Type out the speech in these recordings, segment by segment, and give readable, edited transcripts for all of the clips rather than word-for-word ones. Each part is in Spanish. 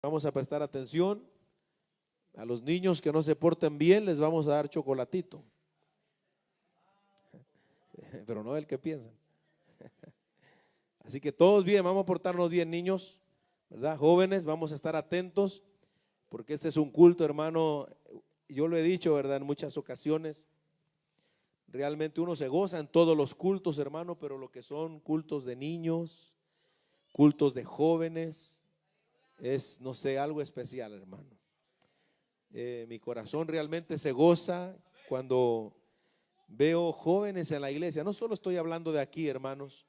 Vamos a prestar atención. A los niños que no se porten bien les vamos a dar chocolatito. Pero no el que piensan. Así que todos bien, vamos a portarnos bien, niños, ¿verdad? Jóvenes, vamos a estar atentos, porque este es un culto, hermano. Yo lo he dicho, ¿verdad? En muchas ocasiones. Realmente uno se goza en todos los cultos, hermano, pero lo que son cultos de niños, cultos de jóvenes, es, no sé, algo especial, hermano. Mi corazón realmente se goza cuando veo jóvenes en la iglesia. No solo estoy hablando de aquí, hermanos,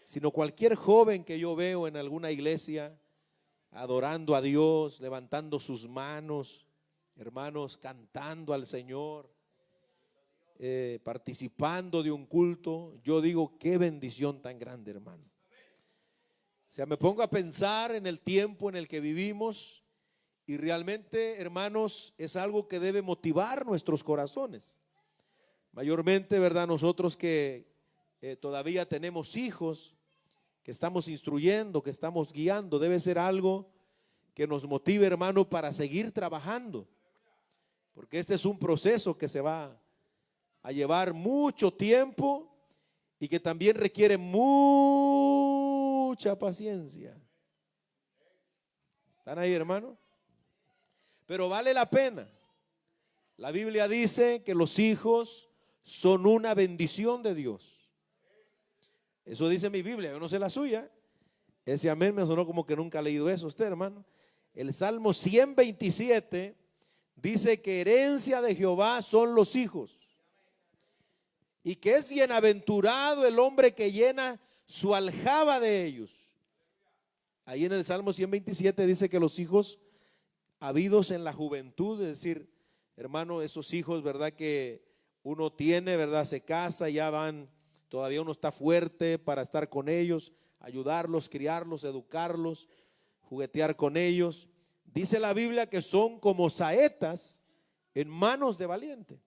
sino cualquier joven que yo veo en alguna iglesia adorando a Dios, levantando sus manos, hermanos, cantando al Señor, participando de un culto. Yo digo, qué bendición tan grande, hermano. O sea, me pongo a pensar en el tiempo en el que vivimos y realmente, hermanos, es algo que debe motivar nuestros corazones. Mayormente, ¿verdad? Nosotros que todavía tenemos hijos, que estamos instruyendo, que estamos guiando, debe ser algo que nos motive, hermano, para seguir trabajando. Porque este es un proceso que se va a llevar mucho tiempo y que también requiere mucha paciencia. ¿Están ahí, hermano? Pero vale la pena. La Biblia dice que los hijos son una bendición de Dios. Eso dice mi Biblia, yo no sé la suya. Ese amén me sonó como que nunca ha leído eso usted, hermano. El Salmo 127 dice que herencia de Jehová son los hijos y que es bienaventurado el hombre que llena su aljaba de ellos. Ahí en el Salmo 127 dice que los hijos habidos en la juventud, es decir, hermano, esos hijos, ¿verdad? Que uno tiene, ¿verdad? Se casa, ya van, todavía uno está fuerte para estar con ellos, ayudarlos, criarlos, educarlos, juguetear con ellos. Dice la Biblia que son como saetas en manos de valiente.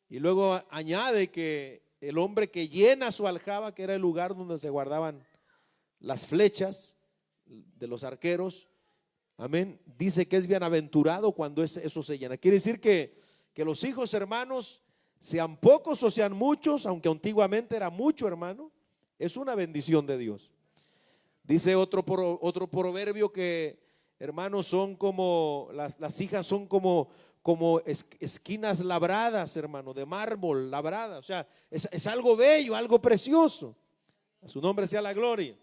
Y luego añade que el hombre que llena su aljaba, que era el lugar donde se guardaban las flechas de los arqueros, amén, dice que es bienaventurado cuando eso se llena. Quiere decir que los hijos, hermanos, sean pocos o sean muchos, aunque antiguamente era mucho, hermano, es una bendición de Dios. Dice otro proverbio que, hermanos, son como, las hijas son como esquinas labradas, hermano, de mármol labrada. O sea, es algo bello, algo precioso. A su nombre sea la gloria.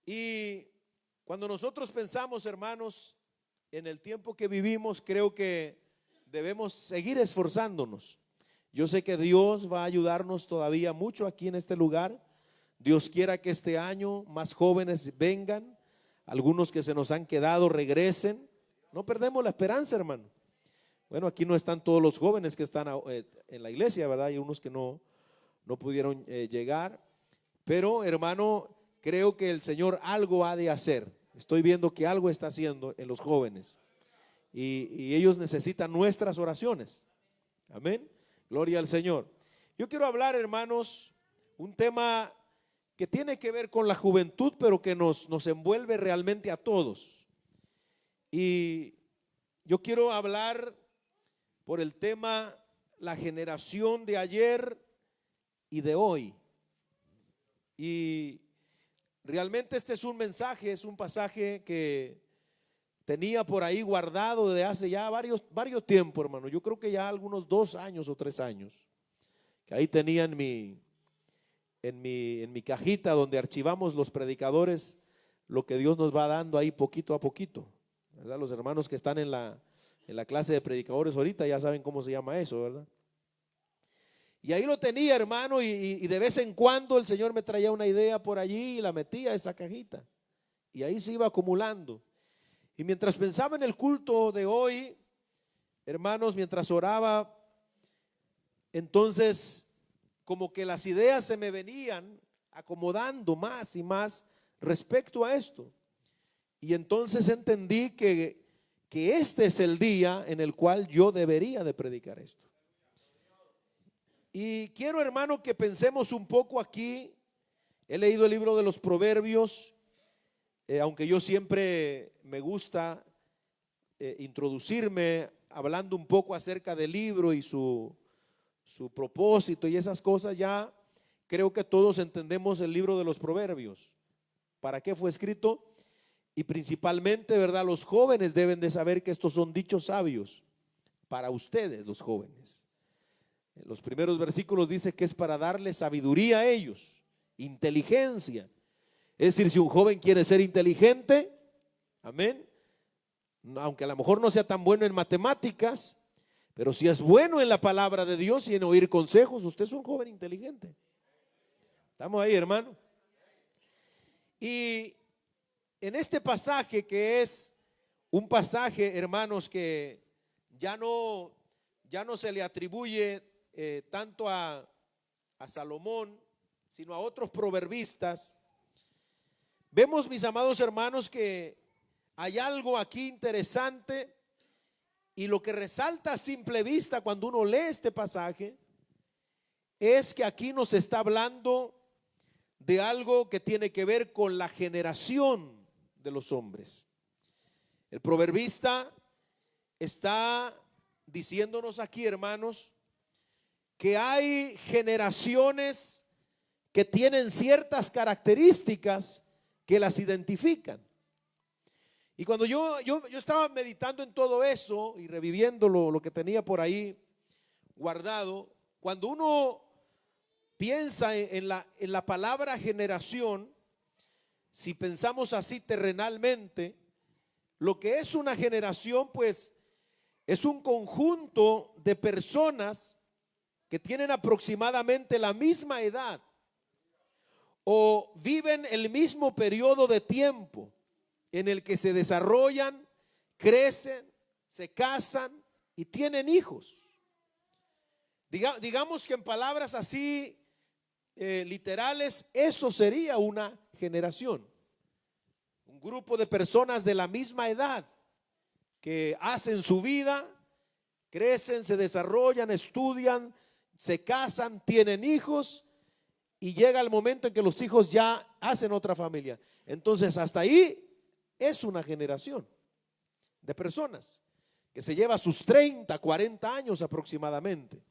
Y cuando nosotros pensamos, hermanos, en el tiempo que vivimos, creo que debemos seguir esforzándonos. Yo sé que Dios va a ayudarnos todavía mucho aquí en este lugar. Dios quiera que este año más jóvenes vengan, algunos que se nos han quedado regresen. No perdemos la esperanza, hermano. Bueno, aquí no están todos los jóvenes que están en la iglesia, ¿verdad? Hay unos que no pudieron llegar, pero, hermano, creo que el Señor algo ha de hacer. Estoy viendo que algo está haciendo en los jóvenes y ellos necesitan nuestras oraciones. Amén. Gloria al Señor. Yo quiero hablar, hermanos, un tema que tiene que ver con la juventud, pero que nos envuelve realmente a todos. Y yo quiero hablar por el tema la generación de ayer y de hoy. Y realmente este es un mensaje, es un pasaje que tenía por ahí guardado de hace ya varios tiempos, hermano. Yo creo que ya algunos 2 años o 3 años, que ahí tenía en mi cajita donde archivamos los predicadores lo que Dios nos va dando ahí poquito a poquito, ¿verdad? Los hermanos que están en la clase de predicadores ahorita ya saben cómo se llama eso, ¿verdad? Y ahí lo tenía, hermano, y de vez en cuando el Señor me traía una idea por allí y la metía a esa cajita. Y ahí se iba acumulando. Y mientras pensaba en el culto de hoy, hermanos, mientras oraba, entonces como que las ideas se me venían acomodando más y más respecto a esto. Y entonces entendí que este es el día en el cual yo debería de predicar esto. Y quiero, hermano, que pensemos un poco aquí. He leído el libro de los Proverbios aunque yo siempre me gusta introducirme hablando un poco acerca del libro y su propósito y esas cosas, ya creo que todos entendemos el libro de los Proverbios. ¿Para qué fue escrito? Y principalmente, ¿verdad? Los jóvenes deben de saber que estos son dichos sabios para ustedes, los jóvenes. En los primeros versículos dice que es para darle sabiduría a ellos, inteligencia. Es decir, si un joven quiere ser inteligente, amén, aunque a lo mejor no sea tan bueno en matemáticas, pero si es bueno en la palabra de Dios y en oír consejos, usted es un joven inteligente. Estamos ahí, hermano. Y en este pasaje, que es un pasaje, hermanos, que ya no se le atribuye tanto a Salomón, sino a otros proverbistas, vemos, mis amados hermanos, que hay algo aquí interesante, y lo que resalta a simple vista cuando uno lee este pasaje es que aquí nos está hablando de algo que tiene que ver con la generación de los hombres. El proverbista está diciéndonos aquí, hermanos, que hay generaciones que tienen ciertas características que las identifican. Y cuando yo estaba meditando en todo eso y reviviendo lo que tenía por ahí guardado, cuando uno piensa en la palabra generación, si pensamos así terrenalmente, lo que es una generación, pues es un conjunto de personas que tienen aproximadamente la misma edad o viven el mismo periodo de tiempo en el que se desarrollan, crecen, se casan y tienen hijos. Digamos que en palabras así literales, eso sería una generación. Un grupo de personas de la misma edad que hacen su vida, crecen, se desarrollan, estudian, se casan, tienen hijos, y llega el momento en que los hijos ya hacen otra familia. Entonces hasta ahí es una generación de personas que se lleva sus 30, 40 años aproximadamente.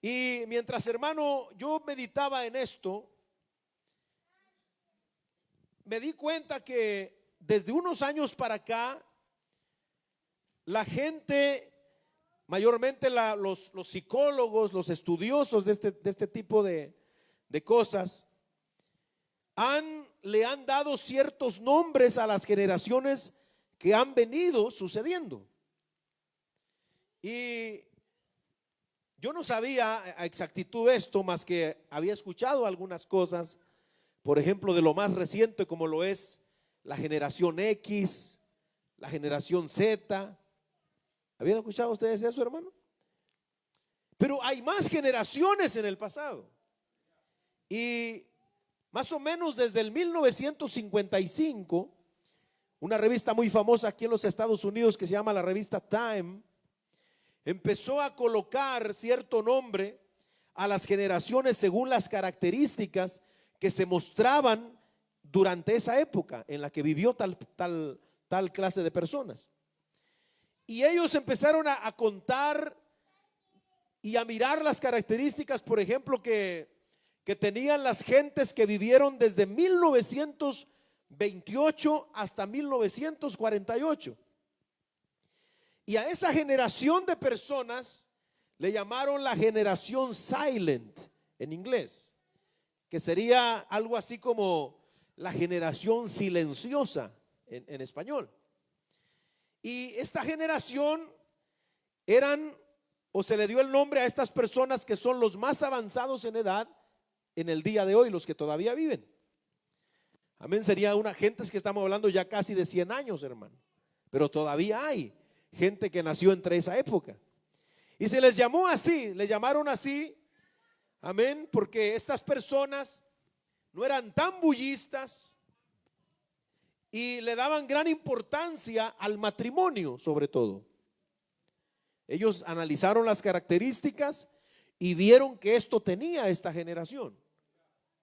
Y mientras, hermano, yo meditaba en esto, me di cuenta que desde unos años para acá, la gente, mayormente los psicólogos, los estudiosos de este tipo de cosas, le han dado ciertos nombres a las generaciones que han venido sucediendo. Y yo no sabía a exactitud esto, más que había escuchado algunas cosas, por ejemplo, de lo más reciente, como lo es la generación X, la generación Z. ¿Habían escuchado ustedes eso, hermano? Pero hay más generaciones en el pasado. Y más o menos desde el 1955, una revista muy famosa aquí en los Estados Unidos que se llama la revista Time, empezó a colocar cierto nombre a las generaciones según las características que se mostraban durante esa época en la que vivió tal clase de personas. Y ellos empezaron a contar y a mirar las características, por ejemplo, que tenían las gentes que vivieron desde 1928 hasta 1948. Y a esa generación de personas le llamaron la generación silent en inglés, que sería algo así como la generación silenciosa en español. Y esta generación se le dio el nombre a estas personas que son los más avanzados en edad en el día de hoy, los que todavía viven. Amén, sería una gentes que estamos hablando ya casi de 100 años, hermano. Pero todavía hay gente que nació entre esa época. Y se les llamó así, le llamaron así, amén, porque estas personas no eran tan bullistas y le daban gran importancia al matrimonio, sobre todo. Ellos analizaron las características y vieron que esto tenía esta generación.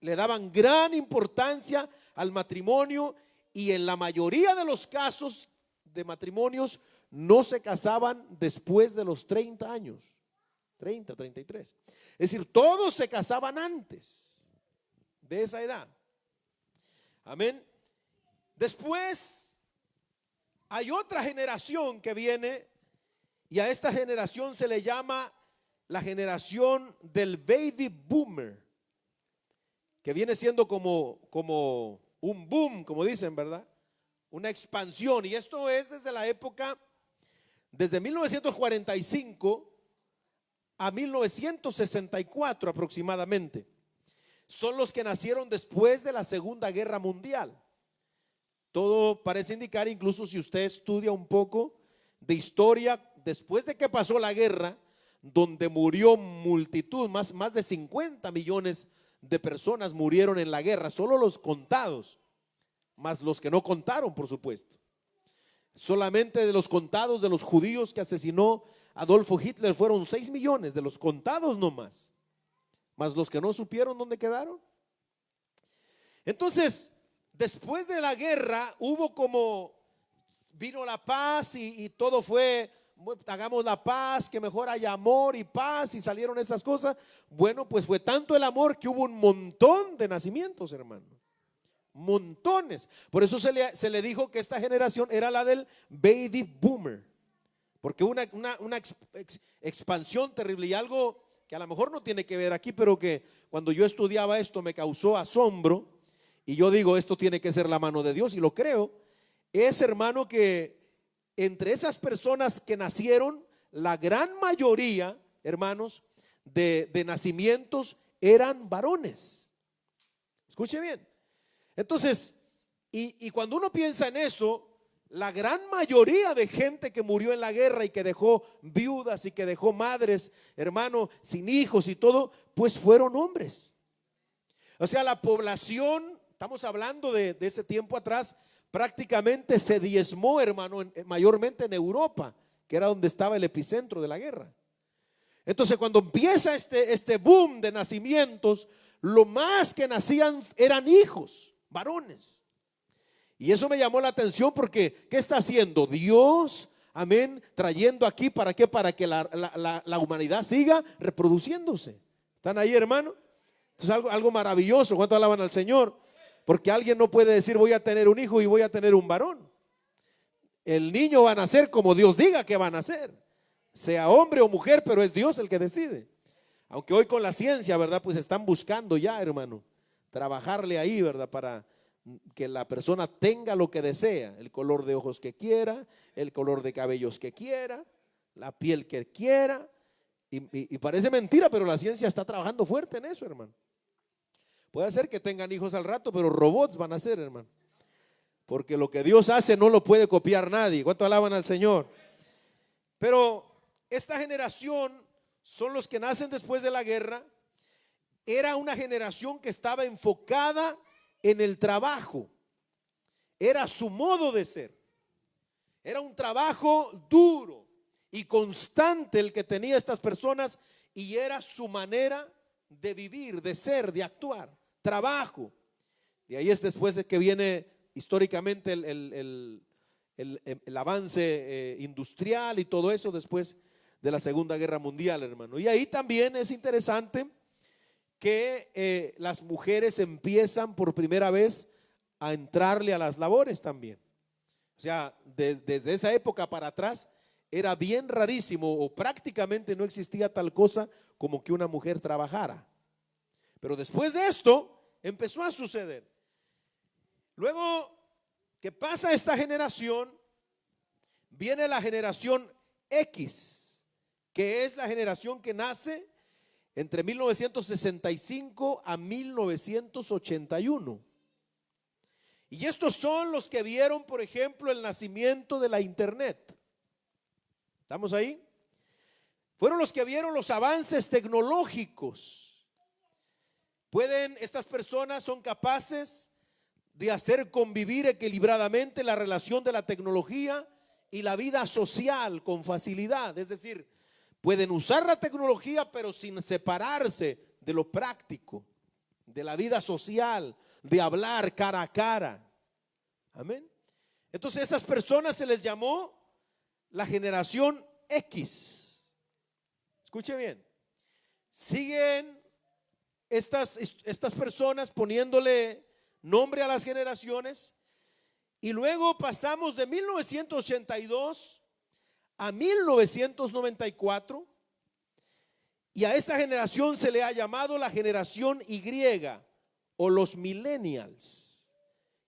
le daban gran importancia al matrimonio y en la mayoría de los casos de matrimonios no se casaban después de los 30 años, 30, 33. Es decir, todos se casaban antes de esa edad. Amén. Después hay otra generación que viene y a esta generación se le llama la generación del baby boomer, que viene siendo como un boom, como dicen, ¿verdad? Una expansión. Y esto es desde la época, desde 1945 a 1964 aproximadamente. Son los que nacieron después de la Segunda Guerra Mundial. Todo parece indicar, incluso si usted estudia un poco de historia, después de que pasó la guerra, donde murió multitud, más de 50 millones de personas murieron en la guerra, solo los contados, más los que no contaron, por supuesto. Solamente de los contados de los judíos que asesinó Adolfo Hitler fueron 6 millones, de los contados nomás, más los que no supieron dónde quedaron. Entonces, después de la guerra vino la paz y todo fue, hagamos la paz, que mejor haya amor y paz, y salieron esas cosas. Bueno, pues fue tanto el amor que hubo un montón de nacimientos, hermano. Montones. Por eso se le dijo que esta generación era la del baby boomer, porque una expansión terrible y algo que a lo mejor no tiene que ver aquí, pero que cuando yo estudiaba esto me causó asombro. Y yo digo, esto tiene que ser la mano de Dios, y lo creo. Es, hermano, que entre esas personas que nacieron, la gran mayoría, hermanos, de nacimientos eran varones. Escuche bien. Entonces, y cuando uno piensa en eso, la gran mayoría de gente que murió en la guerra y que dejó viudas y que dejó madres, hermano, sin hijos y todo, pues fueron hombres. O sea, la población, estamos hablando de ese tiempo atrás, prácticamente se diezmó, hermano, mayormente en Europa, que era donde estaba el epicentro de la guerra. Entonces, cuando empieza este boom de nacimientos, lo más que nacían eran hijos, varones. Y eso me llamó la atención porque, ¿qué está haciendo Dios? Amén, trayendo aquí, ¿para qué? Para que la humanidad siga reproduciéndose. ¿Están ahí, hermano? Entonces, algo maravilloso. ¿Cuánto alaban al Señor? Porque alguien no puede decir, voy a tener un hijo y voy a tener un varón. El niño va a nacer como Dios diga que va a nacer, sea hombre o mujer, pero es Dios el que decide. Aunque hoy con la ciencia, ¿verdad? Pues están buscando ya, hermano, trabajarle ahí, ¿verdad? Para que la persona tenga lo que desea, el color de ojos que quiera, el color de cabellos que quiera, la piel que quiera. Y parece mentira, pero la ciencia está trabajando fuerte en eso, hermano. Puede ser que tengan hijos al rato, pero robots van a ser, hermano. Porque lo que Dios hace no lo puede copiar nadie. ¿Cuánto alaban al Señor? Pero esta generación son los que nacen después de la guerra. Era una generación que estaba enfocada en el trabajo. Era su modo de ser. Era un trabajo duro y constante el que tenía estas personas, y era su manera de vivir, de ser, de actuar. Trabajo. De ahí es después de que viene históricamente el avance industrial y todo eso después de la Segunda Guerra Mundial, hermano. Y ahí también es interesante que las mujeres empiezan por primera vez a entrarle a las labores también. O sea, desde esa época para atrás era bien rarísimo o prácticamente no existía tal cosa como que una mujer trabajara. Pero después de esto empezó a suceder. Luego que pasa esta generación, viene la generación X, que es la generación que nace entre 1965 a 1981. Y estos son los que vieron, por ejemplo, el nacimiento de la internet. ¿Estamos ahí? Fueron los que vieron los avances tecnológicos. Estas personas son capaces de hacer convivir equilibradamente la relación de la tecnología y la vida social con facilidad. Es decir, pueden usar la tecnología pero sin separarse de lo práctico. de la vida social, de hablar cara a cara. Amén. Entonces a estas personas se les llamó la generación X. Escuche bien. Siguen estas personas poniéndole nombre a las generaciones, y luego pasamos de 1982 a 1994, y a esta generación se le ha llamado la generación Y o los millennials,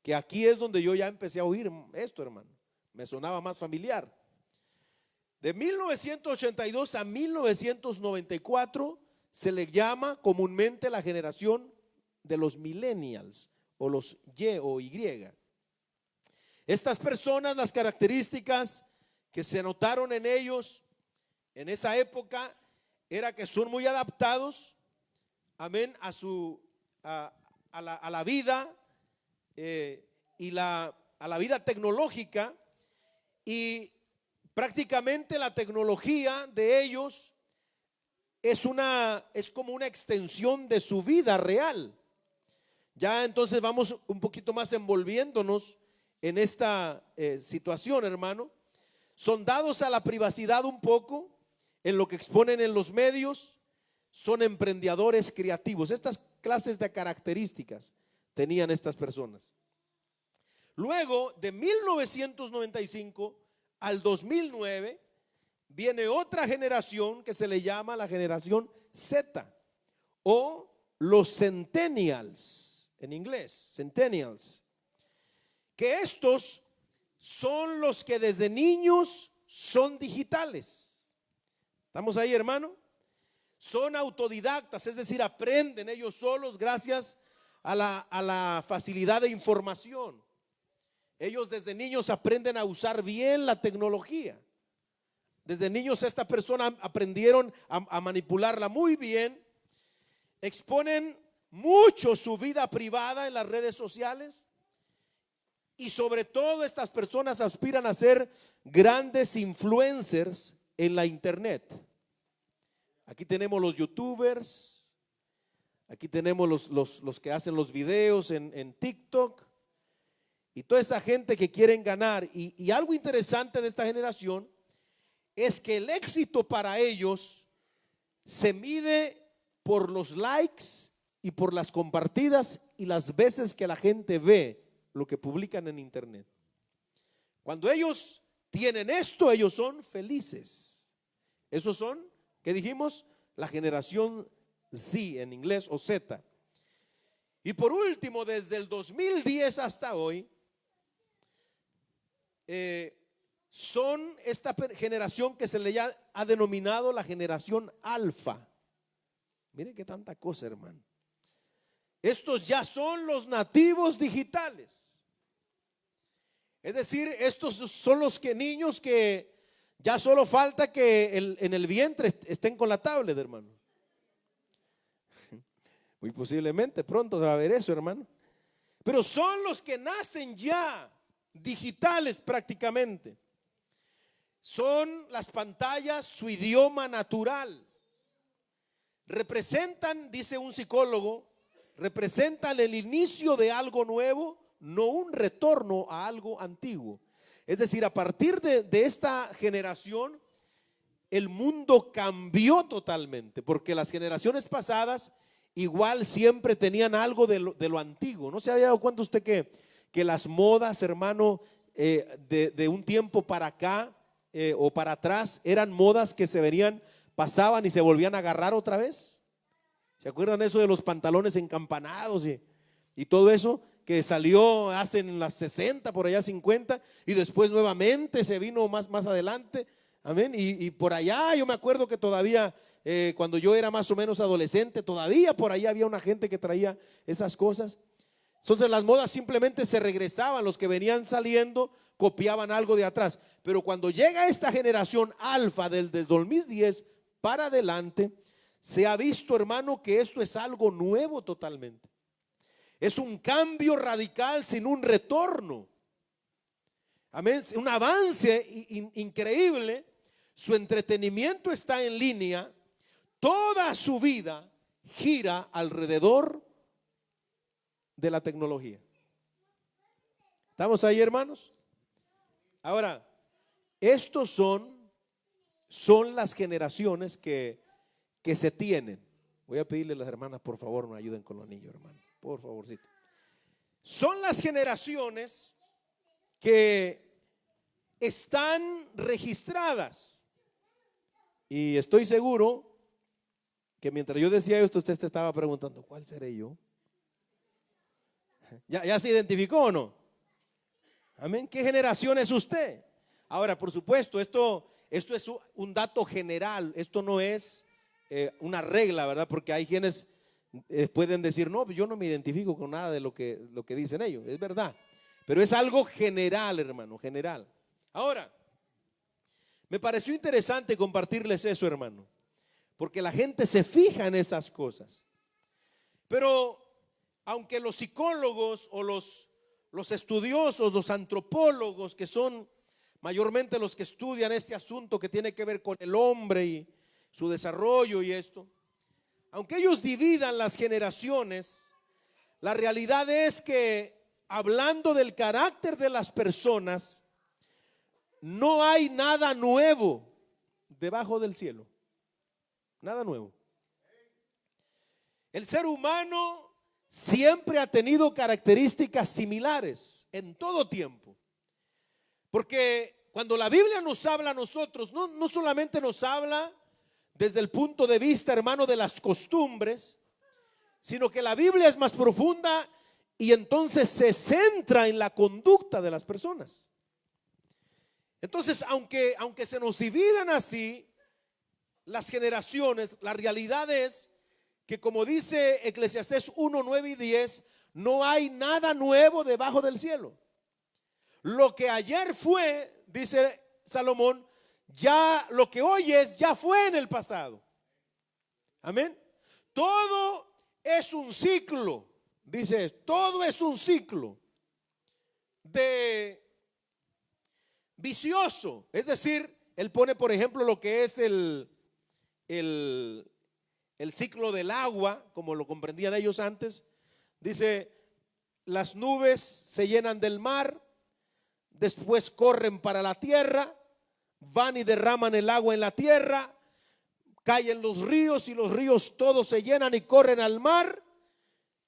que aquí es donde yo ya empecé a oír esto, hermano, me sonaba más familiar. De 1982 a 1994 se le llama comúnmente la generación de los millennials o los Y o Y. Estas personas, las características que se notaron en ellos en esa época era que son muy adaptados, amén, a la vida y a la vida tecnológica, y prácticamente la tecnología de ellos es como una extensión de su vida real. Ya entonces vamos un poquito más envolviéndonos en esta situación, hermano. Son dados a la privacidad un poco en lo que exponen en los medios. Son emprendedores creativos. Estas clases de características tenían estas personas. Luego, de 1995 al 2009, viene otra generación que se le llama la generación Z o los centennials, en inglés, centennials, que estos son los que desde niños son digitales. ¿Estamos ahí, hermano? Son autodidactas, es decir, aprenden ellos solos gracias a la facilidad de información. Ellos desde niños aprenden a usar bien la tecnología. Desde niños esta persona aprendieron a manipularla muy bien. Exponen mucho su vida privada en las redes sociales, y sobre todo estas personas aspiran a ser grandes influencers en la internet. Aquí tenemos los youtubers, aquí tenemos los que hacen los videos en TikTok, y toda esa gente que quieren ganar. Y algo interesante de esta generación es que el éxito para ellos se mide por los likes y por las compartidas y las veces que la gente ve lo que publican en internet. Cuando ellos tienen esto, ellos son felices. Esos son, ¿qué dijimos? La generación Z en inglés, o Z. Y por último, desde el 2010 hasta hoy, son esta generación que se le ha denominado la generación alfa. Miren qué tanta cosa, hermano. Estos ya son los nativos digitales. Es decir, estos son los niños que ya solo falta que en el vientre estén con la tablet, hermano. Muy posiblemente pronto se va a ver eso, hermano. Pero son los que nacen ya digitales prácticamente. Son las pantallas su idioma natural. Representan, dice un psicólogo, representan el inicio de algo nuevo, no un retorno a algo antiguo. Es decir, a partir de esta generación, el mundo cambió totalmente, porque las generaciones pasadas igual siempre tenían algo de lo antiguo. ¿No se había dado cuenta usted que las modas, hermano, de un tiempo para acá o para atrás eran modas que pasaban y se volvían a agarrar otra vez? ¿Se acuerdan eso de los pantalones encampanados y todo eso que salió hace en las 60, por allá 50, y después nuevamente se vino más adelante? Amén. Y por allá yo me acuerdo que todavía cuando yo era más o menos adolescente, todavía por allá había una gente que traía esas cosas. Entonces las modas simplemente se regresaban, los que venían saliendo copiaban algo de atrás. Pero cuando llega esta generación alfa desde 2010 para adelante, se ha visto, hermano, que esto es algo nuevo totalmente. Es un cambio radical sin un retorno. Amén. Un avance increíble. Su entretenimiento está en línea. Toda su vida gira alrededor de la tecnología. ¿Estamos ahí, hermanos? Ahora, estos son las generaciones que se tienen. Voy a pedirle a las hermanas, por favor, me ayuden con los niños, hermano. Por favorcito. Son las generaciones que están registradas. Y estoy seguro que mientras yo decía esto, usted se estaba preguntando, ¿cuál seré yo? ¿Ya se identificó o no? Amén. ¿Qué generación es usted? Ahora, por supuesto, esto es un dato general. Esto no es una regla, ¿verdad? Porque hay quienes pueden decir, no, pues yo no me identifico con nada de lo que dicen ellos. Es verdad. Pero es algo general, hermano, general. Ahora, me pareció interesante compartirles eso, hermano, porque la gente se fija en esas cosas. Pero aunque los psicólogos o los estudiosos, los antropólogos, que son mayormente los que estudian este asunto que tiene que ver con el hombre y su desarrollo y esto, aunque ellos dividan las generaciones, la realidad es que hablando del carácter de las personas, no hay nada nuevo debajo del cielo. Nada nuevo. El ser humano siempre ha tenido características similares en todo tiempo. Porque cuando la Biblia nos habla a nosotros, no solamente nos habla desde el punto de vista, hermano, de las costumbres, sino que la Biblia es más profunda y entonces se centra en la conducta de las personas. Entonces, aunque se nos dividan así las generaciones, la realidad es que, como dice Eclesiastés 1, 9 y 10, no hay nada nuevo debajo del cielo. Lo que ayer fue, dice Salomón, ya lo que hoy es, ya fue en el pasado. Amén. Todo es un ciclo, dice, todo es un ciclo de vicioso. Es decir, él pone, por ejemplo, lo que es el ciclo del agua, como lo comprendían ellos antes. Dice, las nubes se llenan del mar, después corren para la tierra, van y derraman el agua en la tierra, caen los ríos y los ríos todos se llenan y corren al mar,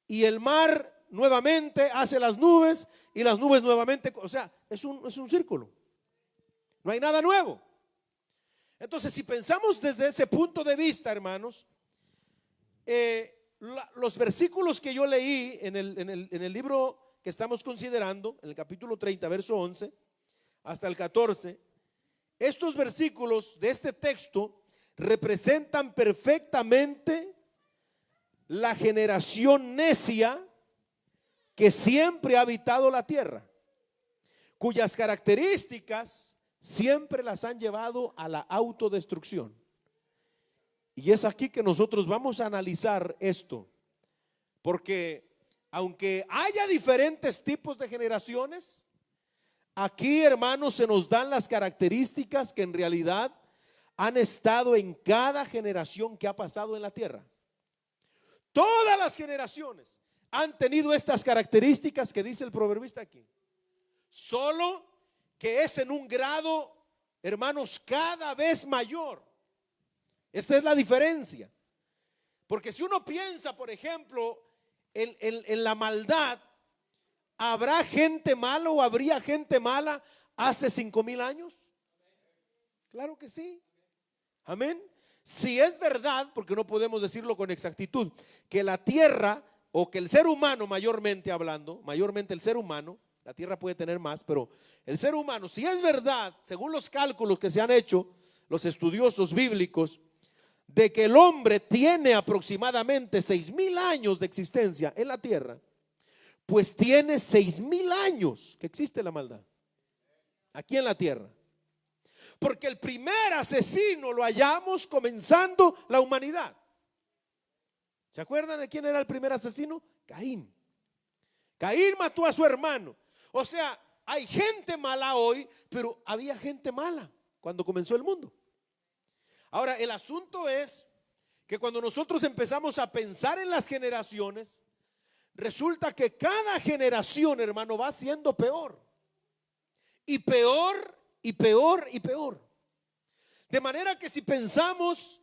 y el mar nuevamente hace las nubes y las nubes nuevamente, o sea, es un círculo. No hay nada nuevo. Entonces, si pensamos desde ese punto de vista, hermanos, los versículos que yo leí en el libro que estamos considerando, en el capítulo 30, verso 11 hasta el 14, estos versículos de este texto representan perfectamente la generación necia que siempre ha habitado la tierra, cuyas características siempre las han llevado a la autodestrucción. Y es aquí que nosotros vamos a analizar esto, porque aunque haya diferentes tipos de generaciones, aquí, hermanos, se nos dan las características que en realidad han estado en cada generación que ha pasado en la tierra. Todas las generaciones han tenido estas características que dice el proverbista aquí, solo que es en un grado, hermanos, cada vez mayor. Esta es la diferencia. Porque si uno piensa, por ejemplo, en la maldad, ¿habrá gente mala o habría gente mala hace 5,000 años? Claro que sí. Amén. Si es verdad, porque no podemos decirlo con exactitud, que la tierra o que el ser humano, mayormente hablando, mayormente el ser humano, la tierra puede tener más, pero el ser humano, si es verdad, según los cálculos que se han hecho los estudiosos bíblicos, de que el hombre tiene aproximadamente 6,000 años de existencia en la tierra, pues tiene 6,000 años que existe la maldad aquí en la tierra. Porque el primer asesino lo hallamos comenzando la humanidad. ¿Se acuerdan de quién era el primer asesino? Caín. Caín mató a su hermano. O sea, hay gente mala hoy, pero había gente mala cuando comenzó el mundo. Ahora, el asunto es que cuando nosotros empezamos a pensar en las generaciones, resulta que cada generación, hermano, va siendo peor. Y peor, y peor, y peor. De manera que si pensamos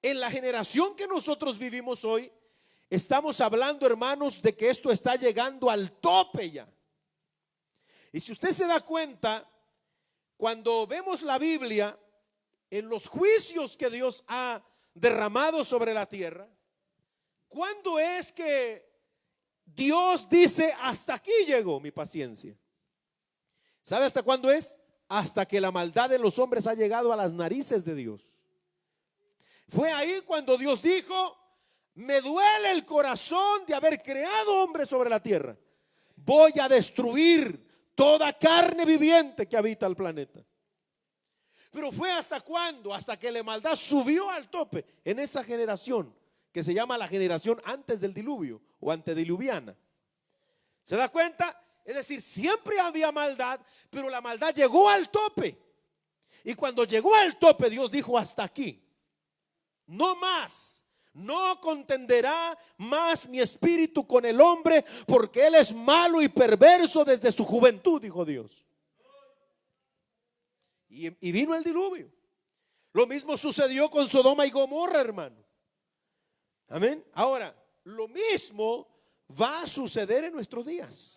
en la generación que nosotros vivimos hoy, estamos hablando, hermanos, de que esto está llegando al tope ya. Y si usted se da cuenta, cuando vemos la Biblia, en los juicios que Dios ha derramado sobre la tierra, ¿cuándo es que Dios dice hasta aquí llegó mi paciencia? ¿Sabe hasta cuándo es? Hasta que la maldad de los hombres ha llegado a las narices de Dios. Fue ahí cuando Dios dijo: me duele el corazón de haber creado hombres sobre la tierra. Voy a destruir toda carne viviente que habita el planeta. Pero fue hasta cuándo, hasta que la maldad subió al tope en esa generación que se llama la generación antes del diluvio o antediluviana. ¿Se da cuenta? Es decir, siempre había maldad, pero la maldad llegó al tope. Y cuando llegó al tope, Dios dijo: hasta aquí, no más. No contenderá más mi espíritu con el hombre, porque él es malo y perverso desde su juventud, dijo Dios. Y vino el diluvio. Lo mismo sucedió con Sodoma y Gomorra, hermano. Amén. Ahora, lo mismo va a suceder en nuestros días.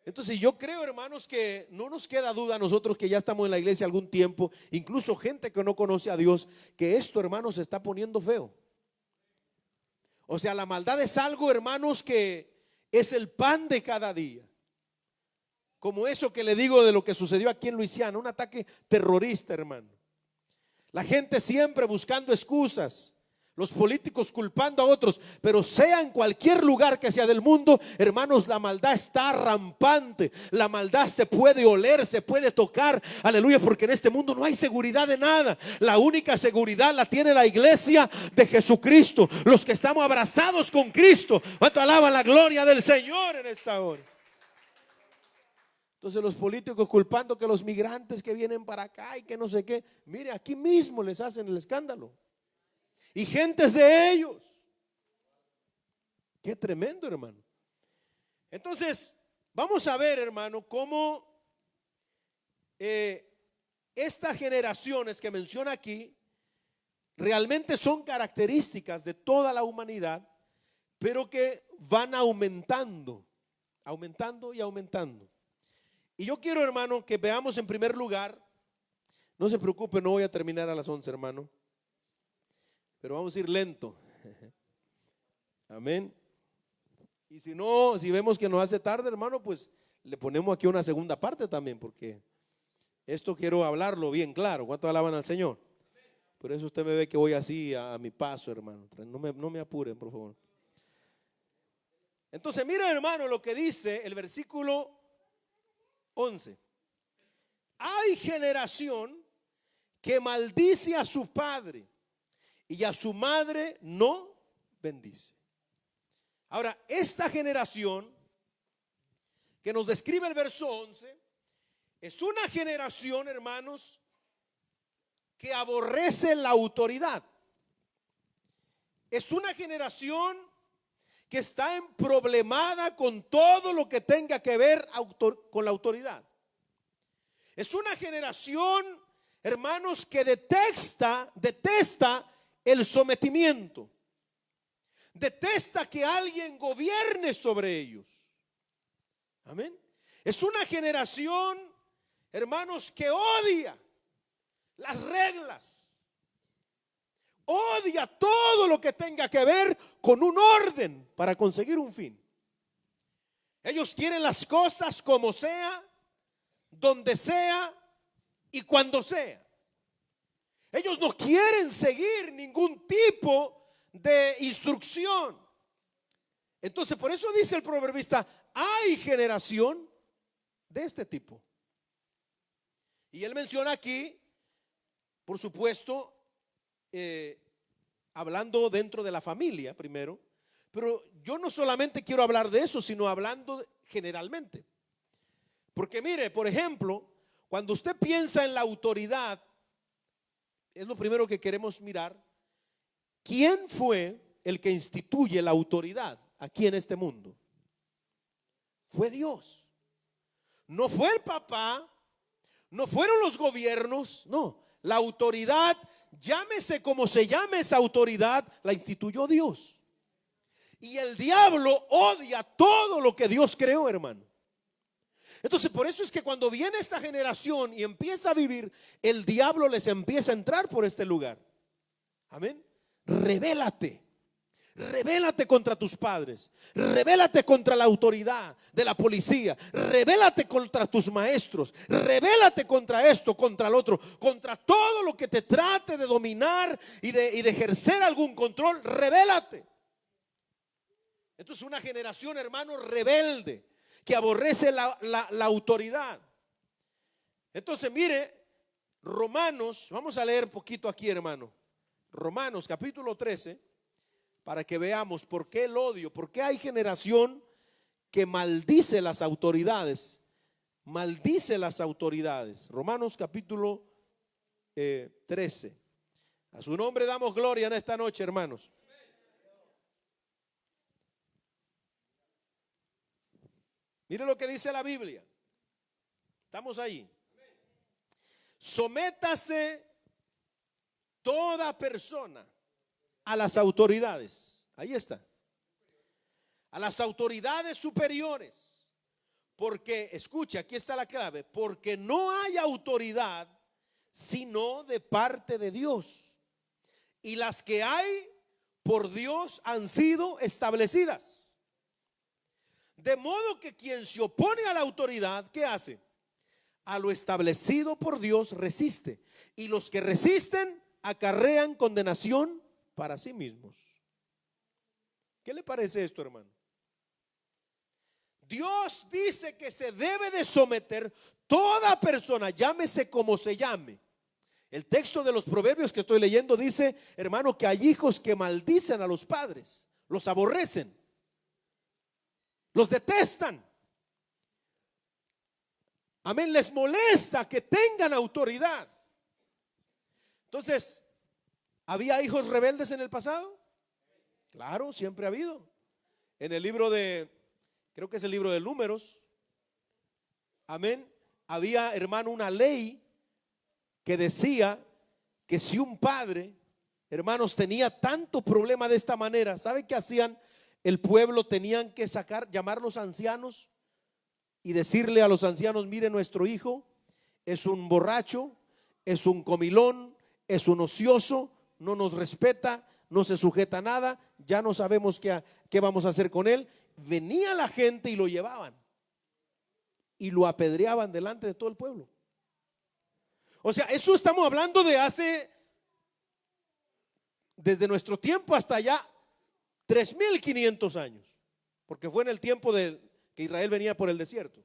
Entonces yo creo, hermanos, que no nos queda duda a nosotros que ya estamos en la iglesia algún tiempo, incluso gente que no conoce a Dios, que esto, hermanos, se está poniendo feo. O sea, la maldad es algo, hermanos, que es el pan de cada día. Como eso que le digo de lo que sucedió aquí en Luisiana, un ataque terrorista, hermano. La gente siempre buscando excusas, los políticos culpando a otros, pero sea en cualquier lugar que sea del mundo, hermanos, la maldad está rampante. La maldad se puede oler, se puede tocar, aleluya, porque en este mundo no hay seguridad de nada. La única seguridad la tiene la iglesia de Jesucristo, los que estamos abrazados con Cristo. ¿Cuánto alaban la gloria del Señor en esta hora? Entonces los políticos culpando que los migrantes que vienen para acá y que no sé qué, mire, aquí mismo les hacen el escándalo. Y gentes de ellos. Qué tremendo, hermano. Entonces, vamos a ver, hermano, cómo estas generaciones que menciona aquí realmente son características de toda la humanidad, pero que van aumentando, aumentando y aumentando. Y yo quiero, hermano, que veamos en primer lugar, no se preocupe, no voy a terminar a las 11, hermano, pero vamos a ir lento. Amén. Y si no, si vemos que nos hace tarde, hermano, pues le ponemos aquí una segunda parte también, porque esto quiero hablarlo bien claro. ¿Cuánto alaban al Señor? Por eso usted me ve que voy así a mi paso, hermano. No me apuren, por favor. Entonces, mira, hermano, lo que dice el versículo 11. Hay generación que maldice a su padre y a su madre no bendice. Ahora, esta generación que nos describe el verso 11 es una generación, hermanos, que aborrece la autoridad. Es una generación que está problemada con todo lo que tenga que ver con la autoridad. Es una generación, hermanos, que detesta el sometimiento. Detesta que alguien gobierne sobre ellos. Amén. Es una generación, hermanos, que odia las reglas. Odia todo lo que tenga que ver con un orden para conseguir un fin. Ellos quieren las cosas como sea, donde sea y cuando sea. Ellos no quieren seguir ningún tipo de instrucción. Entonces, por eso dice el proverbista: hay generación de este tipo. Y él menciona aquí, por supuesto, hablando dentro de la familia primero, pero yo no solamente quiero hablar de eso, sino hablando generalmente. Porque mire, por ejemplo, cuando usted piensa en la autoridad, es lo primero que queremos mirar. ¿Quién fue el que instituye la autoridad aquí en este mundo? Fue Dios. No fue el papá, no fueron los gobiernos, no. La autoridad, llámese como se llame esa autoridad, la instituyó Dios. Y el diablo odia todo lo que Dios creó, hermano. Entonces, por eso es que cuando viene esta generación y empieza a vivir, el diablo les empieza a entrar por este lugar. Amén. Rebélate. Rebélate contra tus padres. Rebélate contra la autoridad de la policía. Rebélate contra tus maestros. Rebélate contra esto, contra el otro, contra todo lo que te trate de dominar y de ejercer algún control. Rebélate. Esto es una generación, hermano, rebelde, que aborrece la autoridad. Entonces, mire, Romanos, vamos a leer poquito aquí, hermano. Romanos capítulo 13, para que veamos por qué el odio, por qué hay generación que maldice las autoridades. Maldice las autoridades. Romanos capítulo 13. A su nombre damos gloria en esta noche, hermanos. Mire lo que dice la Biblia. Estamos ahí. Sométase toda persona a las autoridades. Ahí está. A las autoridades superiores. Porque, escucha, aquí está la clave. Porque no hay autoridad sino de parte de Dios. Y las que hay por Dios han sido establecidas. De modo que quien se opone a la autoridad, ¿qué hace? A lo establecido por Dios resiste. Y los que resisten acarrean condenación para sí mismos. ¿Qué le parece esto, hermano? Dios dice que se debe de someter toda persona, llámese como se llame. El texto de los proverbios que estoy leyendo dice, hermano, que hay hijos que maldicen a los padres, los aborrecen, los detestan. Amén, les molesta que tengan autoridad. Entonces, ¿había hijos rebeldes en el pasado? Claro, siempre ha habido. En el libro de, creo que es el libro de Números, amén, había, hermano, una ley que decía que si un padre, hermanos, tenía tanto problema de esta manera, ¿sabe qué hacían? El pueblo tenían que llamar a los ancianos y decirle a los ancianos: mire, nuestro hijo es un borracho, es un comilón, es un ocioso, no nos respeta, no se sujeta a nada, ya no sabemos qué vamos a hacer con él. Venía la gente y lo llevaban y lo apedreaban delante de todo el pueblo. O sea, eso estamos hablando de desde nuestro tiempo hasta allá 3500 años, porque fue en el tiempo que Israel venía por el desierto.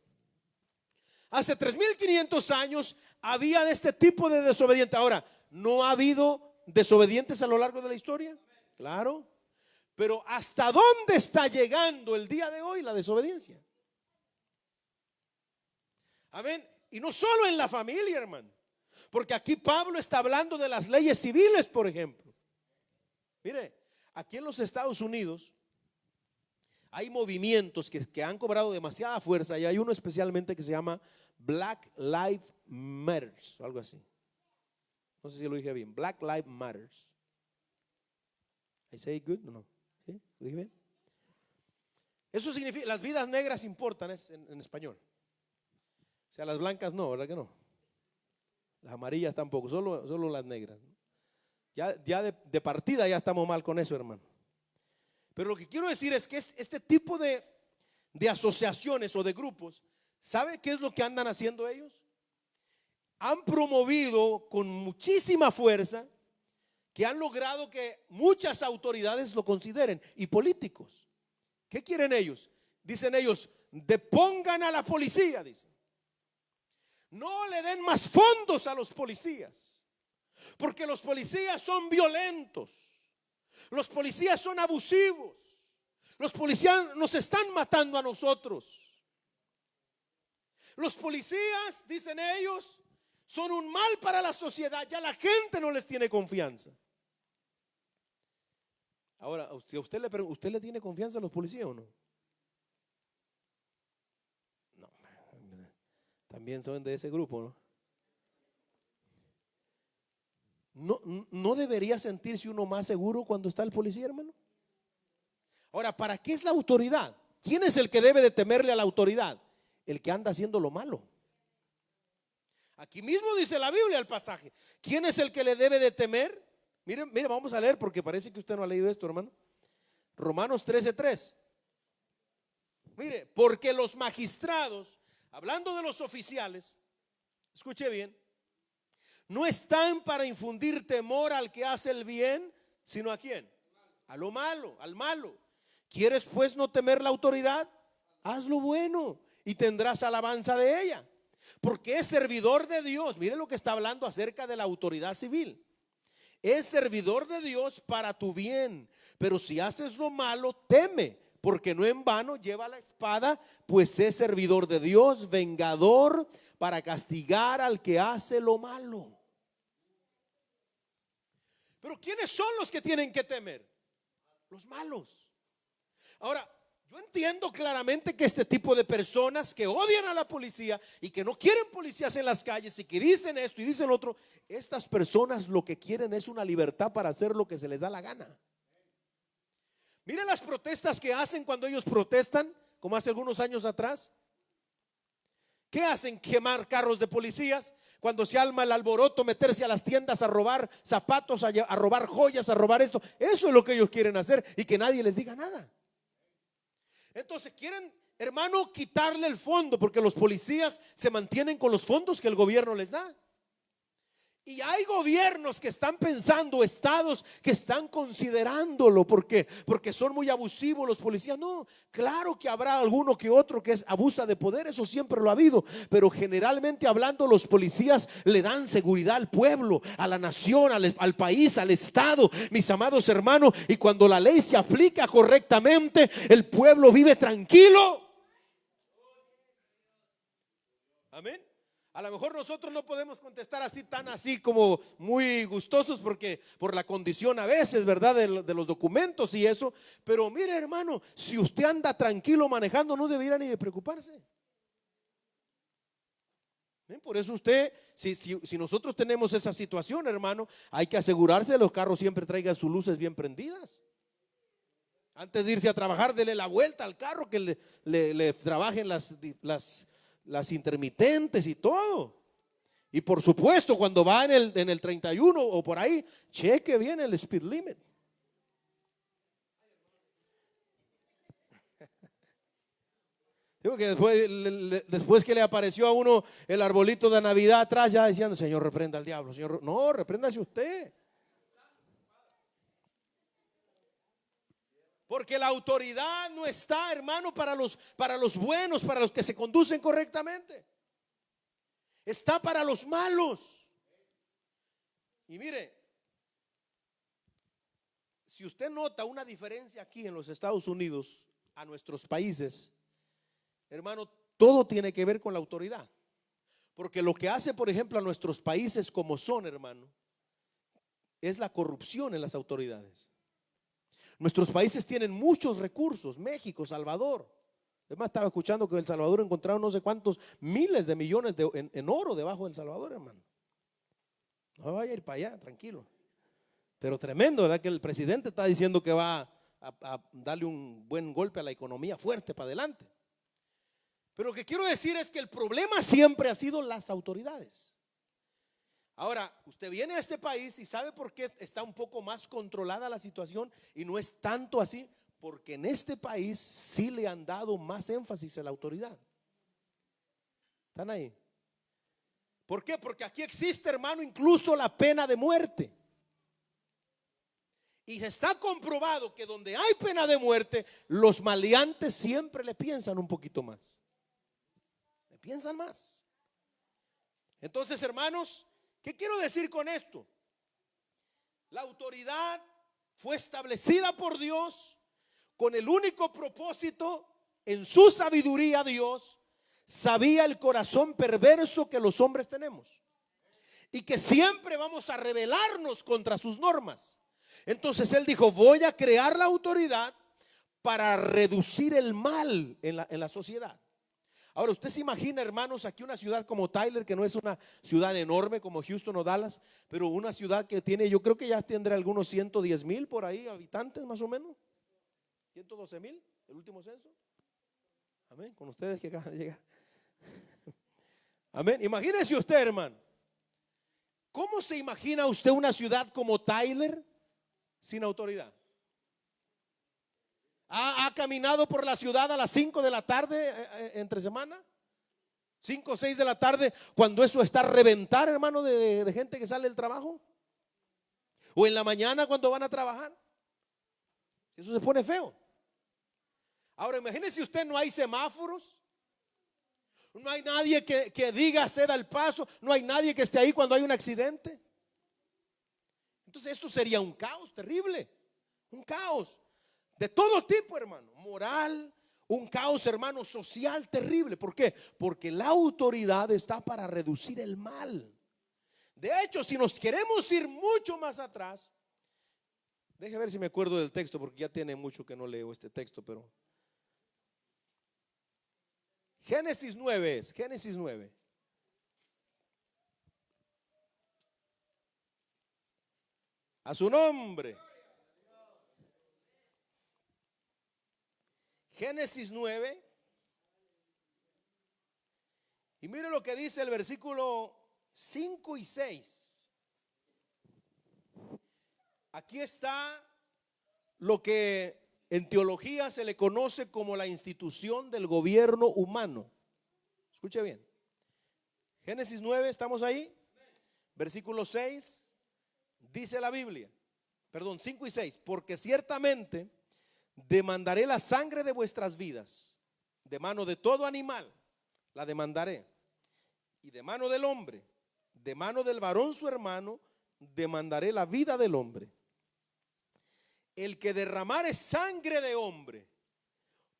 Hace 3500 años había de este tipo de desobedientes. Ahora, ¿no ha habido desobedientes a lo largo de la historia? Claro. Pero ¿hasta dónde está llegando el día de hoy la desobediencia? Amén. Y no solo en la familia, hermano, porque aquí Pablo está hablando de las leyes civiles, por ejemplo. Mire, aquí en los Estados Unidos hay movimientos que han cobrado demasiada fuerza, y hay uno especialmente que se llama Black Lives Matter, algo así. No sé si lo dije bien. Black Lives Matter. I say it good? No. ¿Sí? ¿Lo dije bien? Eso significa, las vidas negras importan en español. O sea, las blancas no, ¿verdad que no? Las amarillas tampoco, solo las negras. Ya de partida ya estamos mal con eso, hermano. Pero lo que quiero decir es que este tipo de asociaciones o de grupos, ¿sabe qué es lo que andan haciendo ellos? Han promovido con muchísima fuerza que han logrado que muchas autoridades lo consideren, y políticos. ¿Qué quieren ellos? Dicen ellos: depongan a la policía, dicen. No le den más fondos a los policías, porque los policías son violentos, los policías son abusivos, los policías nos están matando a nosotros. Los policías, dicen ellos, son un mal para la sociedad, ya la gente no les tiene confianza. Ahora, si a usted le pregunta, ¿usted le tiene confianza a los policías o no? No, también son de ese grupo, ¿no? No debería sentirse uno más seguro cuando está el policía, hermano. Ahora, ¿para qué es la autoridad? ¿Quién es el que debe de temerle a la autoridad? El que anda haciendo lo malo. Aquí mismo dice la Biblia el pasaje. ¿Quién es el que le debe de temer? Mire, vamos a leer porque parece que usted no ha leído esto, hermano. Romanos 13:3. Mire, porque los magistrados, hablando de los oficiales, escuche bien, no están para infundir temor al que hace el bien, sino ¿a quién? A lo malo, al malo. ¿Quieres pues no temer la autoridad? Haz lo bueno y tendrás alabanza de ella, porque es servidor de Dios. Mire lo que está hablando acerca de la autoridad civil. Es servidor de Dios para tu bien, pero si haces lo malo, teme, porque no en vano lleva la espada, pues es servidor de Dios, vengador para castigar al que hace lo malo. Pero ¿quiénes son los que tienen que temer? Los malos. Ahora, yo entiendo claramente que este tipo de personas que odian a la policía y que no quieren policías en las calles y que dicen esto y dicen lo otro, estas personas lo que quieren es una libertad para hacer lo que se les da la gana. Miren las protestas que hacen cuando ellos protestan, como hace algunos años atrás. ¿Qué hacen? Quemar carros de policías. Cuando se arma el alboroto, meterse a las tiendas a robar zapatos, a robar joyas, a robar esto. Eso es lo que ellos quieren hacer y que nadie les diga nada. Entonces quieren, hermano, quitarle el fondo, porque los policías se mantienen con los fondos que el gobierno les da. Y hay gobiernos que están pensando, estados que están considerándolo, porque son muy abusivos los policías. No, claro que habrá alguno que otro que abusa de poder, eso siempre lo ha habido, pero generalmente hablando, los policías le dan seguridad al pueblo, a la nación, al país, al estado, mis amados hermanos. Y cuando la ley se aplica correctamente, el pueblo vive tranquilo. Amén. A lo mejor nosotros no podemos contestar así, tan así como muy gustosos, porque por la condición a veces, ¿verdad? De los documentos y eso. Pero mire, hermano, si usted anda tranquilo manejando, no debería ni de preocuparse. Por eso usted, si nosotros tenemos esa situación, hermano, hay que asegurarse que los carros siempre traigan sus luces bien prendidas. Antes de irse a trabajar, dele la vuelta al carro, que le trabajen las intermitentes y todo. Y por supuesto, cuando va en el 31 o por ahí, cheque bien el speed limit. Digo que después que le apareció a uno el arbolito de Navidad atrás, ya diciendo: Señor, reprenda al diablo. Señor, no, repréndase usted. Porque la autoridad no está, hermano, para los buenos, para los que se conducen correctamente. Está para los malos. Y mire, si usted nota una diferencia aquí en los Estados Unidos a nuestros países, hermano, todo tiene que ver con la autoridad. Porque lo que hace, por ejemplo, a nuestros países como son, hermano, es la corrupción en las autoridades. Nuestros países tienen muchos recursos, México, Salvador. Además, estaba escuchando que en El Salvador encontraron no sé cuántos miles de millones en oro debajo del Salvador, hermano. No vaya a ir para allá, tranquilo. Pero tremendo, ¿verdad? Que el presidente está diciendo que va a darle un buen golpe a la economía fuerte para adelante. Pero lo que quiero decir es que el problema siempre ha sido las autoridades. Ahora, usted viene a este país y sabe por qué está un poco más controlada la situación y no es tanto así, porque en este país sí le han dado más énfasis a la autoridad. ¿Están ahí? ¿Por qué? Porque aquí existe, hermano, incluso la pena de muerte. Y está comprobado que donde hay pena de muerte, los maleantes siempre le piensan un poquito más. Le piensan más. Entonces, hermanos, ¿qué quiero decir con esto? La autoridad fue establecida por Dios con el único propósito, en su sabiduría Dios sabía el corazón perverso que los hombres tenemos y que siempre vamos a rebelarnos contra sus normas. Entonces él dijo, voy a crear la autoridad para reducir el mal en la sociedad. Ahora, usted se imagina, hermanos, aquí una ciudad como Tyler, que no es una ciudad enorme como Houston o Dallas, pero una ciudad que tiene, yo creo que ya tendrá algunos 110,000 por ahí habitantes más o menos, 112,000, el último censo. Amén, con ustedes que acaban de llegar. Amén, imagínese usted, hermano, ¿cómo se imagina usted una ciudad como Tyler sin autoridad? ¿Ha caminado por la ciudad a las 5 de la tarde entre semana? 5 o 6 de la tarde, cuando eso está a reventar, hermano, de gente que sale del trabajo. O en la mañana cuando van a trabajar. Eso se pone feo. Ahora imagínese usted, no hay semáforos. No hay nadie que diga ceda el paso. No hay nadie que esté ahí cuando hay un accidente. Entonces esto sería un caos terrible. Un caos. De todo tipo, hermano, moral, un caos, hermano, social terrible. ¿Por qué? Porque la autoridad está para reducir el mal. De hecho, si nos queremos ir mucho más atrás, deje ver si me acuerdo del texto, porque ya tiene mucho que no leo este texto, pero Génesis 9 es, Génesis 9. A su nombre. Génesis 9. Y mire lo que dice el versículo 5 y 6. Aquí está lo que en teología se le conoce como la institución del gobierno humano. Escuche bien. Génesis 9, ¿estamos ahí? Versículo 6, dice la Biblia, perdón, 5 y 6, porque ciertamente demandaré la sangre de vuestras vidas, de mano de todo animal la demandaré, y de mano del hombre, de mano del varón su hermano, demandaré la vida del hombre. El que derramare sangre de hombre,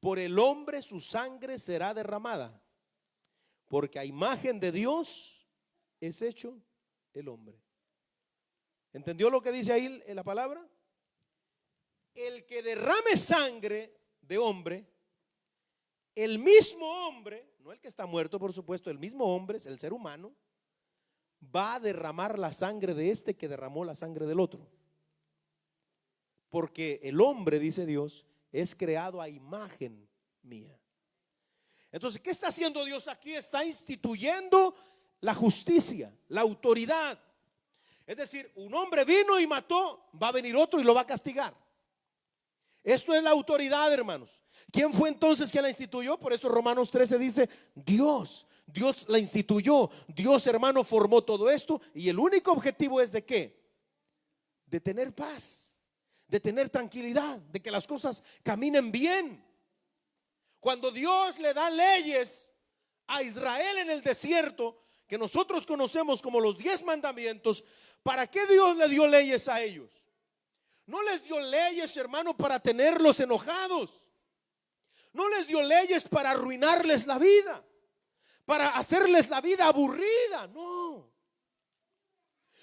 por el hombre su sangre será derramada, porque a imagen de Dios es hecho el hombre. ¿Entendió lo que dice ahí en la palabra? El que derrame sangre de hombre, el mismo hombre, no el que está muerto, por supuesto, el mismo hombre, es el ser humano, va a derramar la sangre de este que derramó la sangre del otro. Porque el hombre, dice Dios, es creado a imagen mía. Entonces, ¿qué está haciendo Dios aquí? Está instituyendo la justicia, la autoridad. Es decir, un hombre vino y mató, va a venir otro y lo va a castigar. Esto es la autoridad, hermanos. ¿Quién fue entonces quien la instituyó? Por eso Romanos 13 dice, Dios la instituyó. Dios, hermano, formó todo esto. Y el único objetivo es ¿de qué? De tener paz, de tener tranquilidad, de que las cosas caminen bien. Cuando Dios le da leyes a Israel en el desierto, que nosotros conocemos como los 10 mandamientos, ¿para qué Dios le dio leyes a ellos? No les dio leyes, hermano, para tenerlos enojados. No les dio leyes para arruinarles la vida, para hacerles la vida aburrida. No.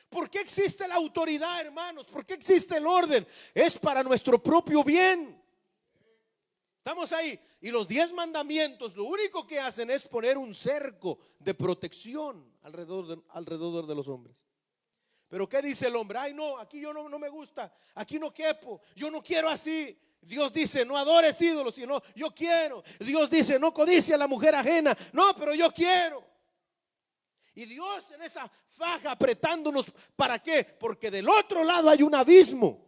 ¿Por qué existe la autoridad, hermanos? ¿Por qué existe el orden? Es para nuestro propio bien. Estamos ahí. Y los 10 mandamientos lo único que hacen es poner un cerco de protección alrededor de los hombres. Pero ¿qué dice el hombre? Ay, no, aquí yo no me gusta, aquí no quepo, yo no quiero así. Dios dice, no adores ídolos, sino yo quiero. Dios dice, no codicia a la mujer ajena. No, pero yo quiero. Y Dios en esa faja apretándonos, ¿para qué? Porque del otro lado hay un abismo.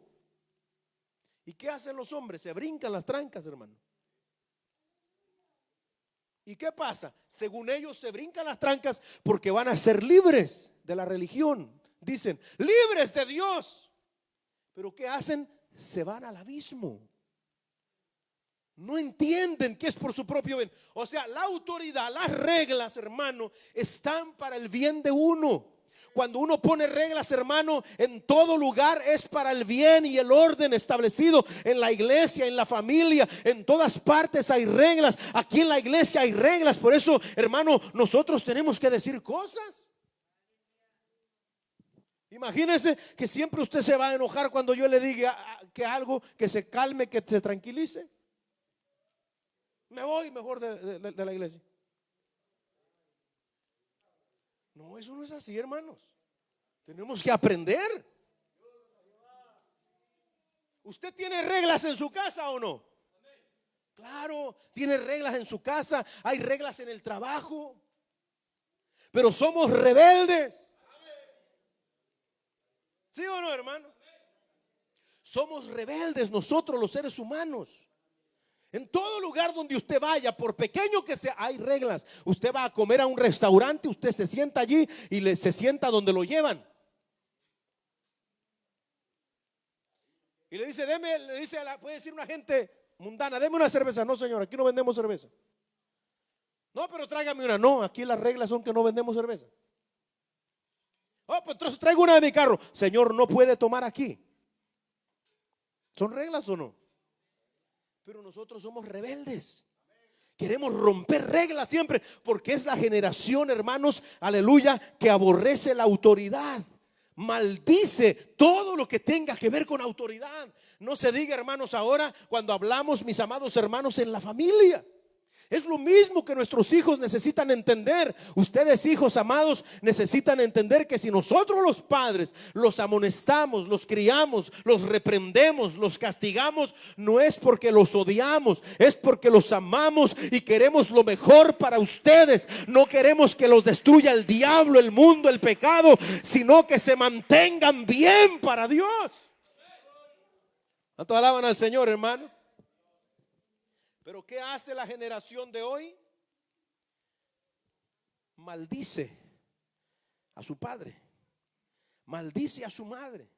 ¿Y qué hacen los hombres? Se brincan las trancas, hermano. ¿Y qué pasa? Según ellos se brincan las trancas porque van a ser libres de la religión. Dicen, libres de Dios. Pero ¿qué hacen? Se van al abismo. No entienden que es por su propio bien. O sea, la autoridad, las reglas, hermano, están para el bien de uno. Cuando uno pone reglas, hermano, en todo lugar es para el bien y el orden establecido. En la iglesia, en la familia, en todas partes hay reglas. Aquí en la iglesia hay reglas. Por eso, hermano, nosotros tenemos que decir cosas. Imagínese que siempre usted se va a enojar cuando yo le diga que algo, que se calme, que se tranquilice. Me voy mejor de la iglesia. No, eso no es así, hermanos. Tenemos que aprender. ¿Usted tiene reglas en su casa o no? Claro, tiene reglas en su casa, hay reglas en el trabajo. Pero somos rebeldes. ¿Sí o no, hermano? Somos rebeldes nosotros los seres humanos. En todo lugar donde usted vaya, por pequeño que sea, hay reglas. Usted va a comer a un restaurante, usted se sienta allí y se sienta donde lo llevan. Y le dice, puede decir una gente mundana, deme una cerveza. No, señor, aquí no vendemos cerveza. No, pero tráigame una. No, aquí las reglas son que no vendemos cerveza. Oh, pues entonces traigo una de mi carro. Señor, no puede tomar aquí. ¿Son reglas o no? Pero nosotros somos rebeldes. Queremos romper reglas siempre, porque es la generación, hermanos, aleluya, que aborrece la autoridad. Maldice todo lo que tenga que ver con autoridad. No se diga, hermanos, ahora cuando hablamos, mis amados hermanos, en la familia. Es lo mismo que nuestros hijos necesitan entender. Ustedes, hijos amados, necesitan entender que si nosotros los padres los amonestamos, los criamos, los reprendemos, los castigamos, no es porque los odiamos, es porque los amamos y queremos lo mejor para ustedes. No queremos que los destruya el diablo, el mundo, el pecado, sino que se mantengan bien para Dios. ¿Cuántos alaban al Señor, hermano? Pero ¿qué hace la generación de hoy? Maldice a su padre, maldice a su madre,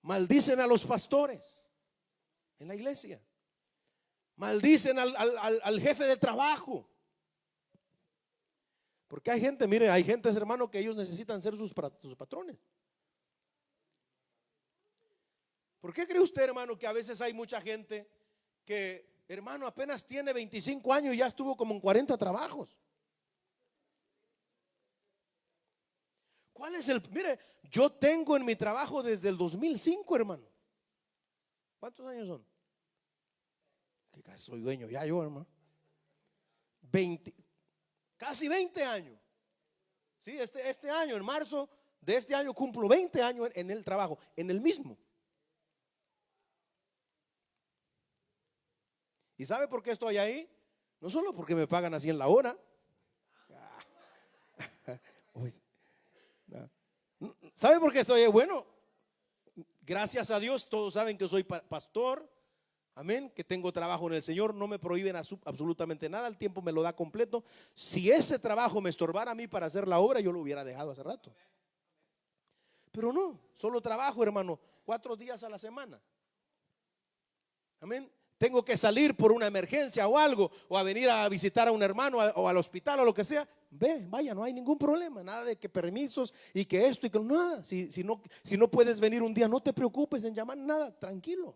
maldicen a los pastores en la iglesia, maldicen al jefe de trabajo. Porque hay gente, mire, hay gente, hermano, que ellos necesitan ser sus patrones. ¿Por qué cree usted, hermano, que a veces hay mucha gente que, hermano, apenas tiene 25 años y ya estuvo como en 40 trabajos? ¿Cuál es mire, yo tengo en mi trabajo desde el 2005, hermano. ¿Cuántos años son? Que casi soy dueño ya yo, hermano. Casi 20 años. Sí, este año, en marzo de este año cumplo 20 años en el trabajo, en el mismo. ¿Y sabe por qué estoy ahí? No solo porque me pagan así en la hora. ¿Sabe por qué estoy ahí? Bueno, gracias a Dios, todos saben que soy pastor. Amén, que tengo trabajo en el Señor. No me prohíben absolutamente nada. El tiempo me lo da completo. Si ese trabajo me estorbara a mí para hacer la obra, yo lo hubiera dejado hace rato. Pero no, solo trabajo, hermano, 4 días a la semana. Amén. Tengo que salir por una emergencia o algo, o a venir a visitar a un hermano o al hospital o lo que sea. Vaya, no hay ningún problema. Nada de que permisos y que esto y que nada. Si no puedes venir un día, no te preocupes en llamar, nada, tranquilo.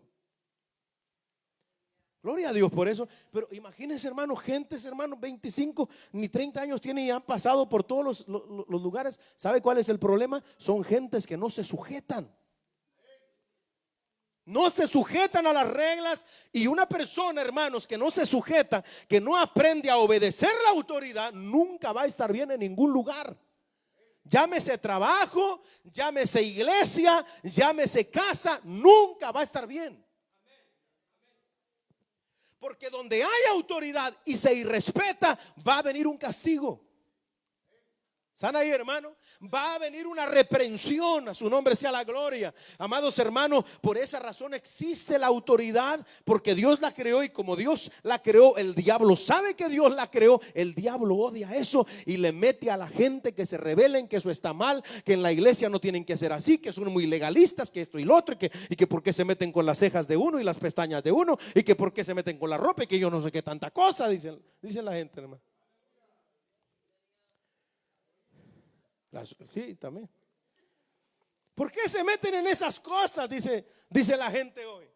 Gloria a Dios por eso. Pero imagínense, hermano, gentes, hermano, 25 ni 30 años tienen y han pasado por todos los lugares. ¿Sabe cuál es el problema? Son gentes que no se sujetan. No se sujetan a las reglas. Y una persona, hermanos, que no se sujeta, que no aprende a obedecer la autoridad, nunca va a estar bien en ningún lugar. Llámese trabajo, llámese iglesia, llámese casa, nunca va a estar bien. Porque donde hay autoridad y se irrespeta, va a venir un castigo. ¿Están ahí, hermano? Va a venir una reprensión, a su nombre sea la gloria. Amados hermanos, por esa razón existe la autoridad, porque Dios la creó, y como Dios la creó, el diablo sabe que Dios la creó. El diablo odia eso y le mete a la gente que se rebelen, que eso está mal, que en la iglesia no tienen que ser así, que son muy legalistas, que esto y lo otro, y que por qué se meten con las cejas de uno y las pestañas de uno, y que por qué se meten con la ropa, y que yo no sé qué tanta cosa, dicen la gente, hermano. Sí, también. ¿Por qué se meten en esas cosas? Dice la gente hoy.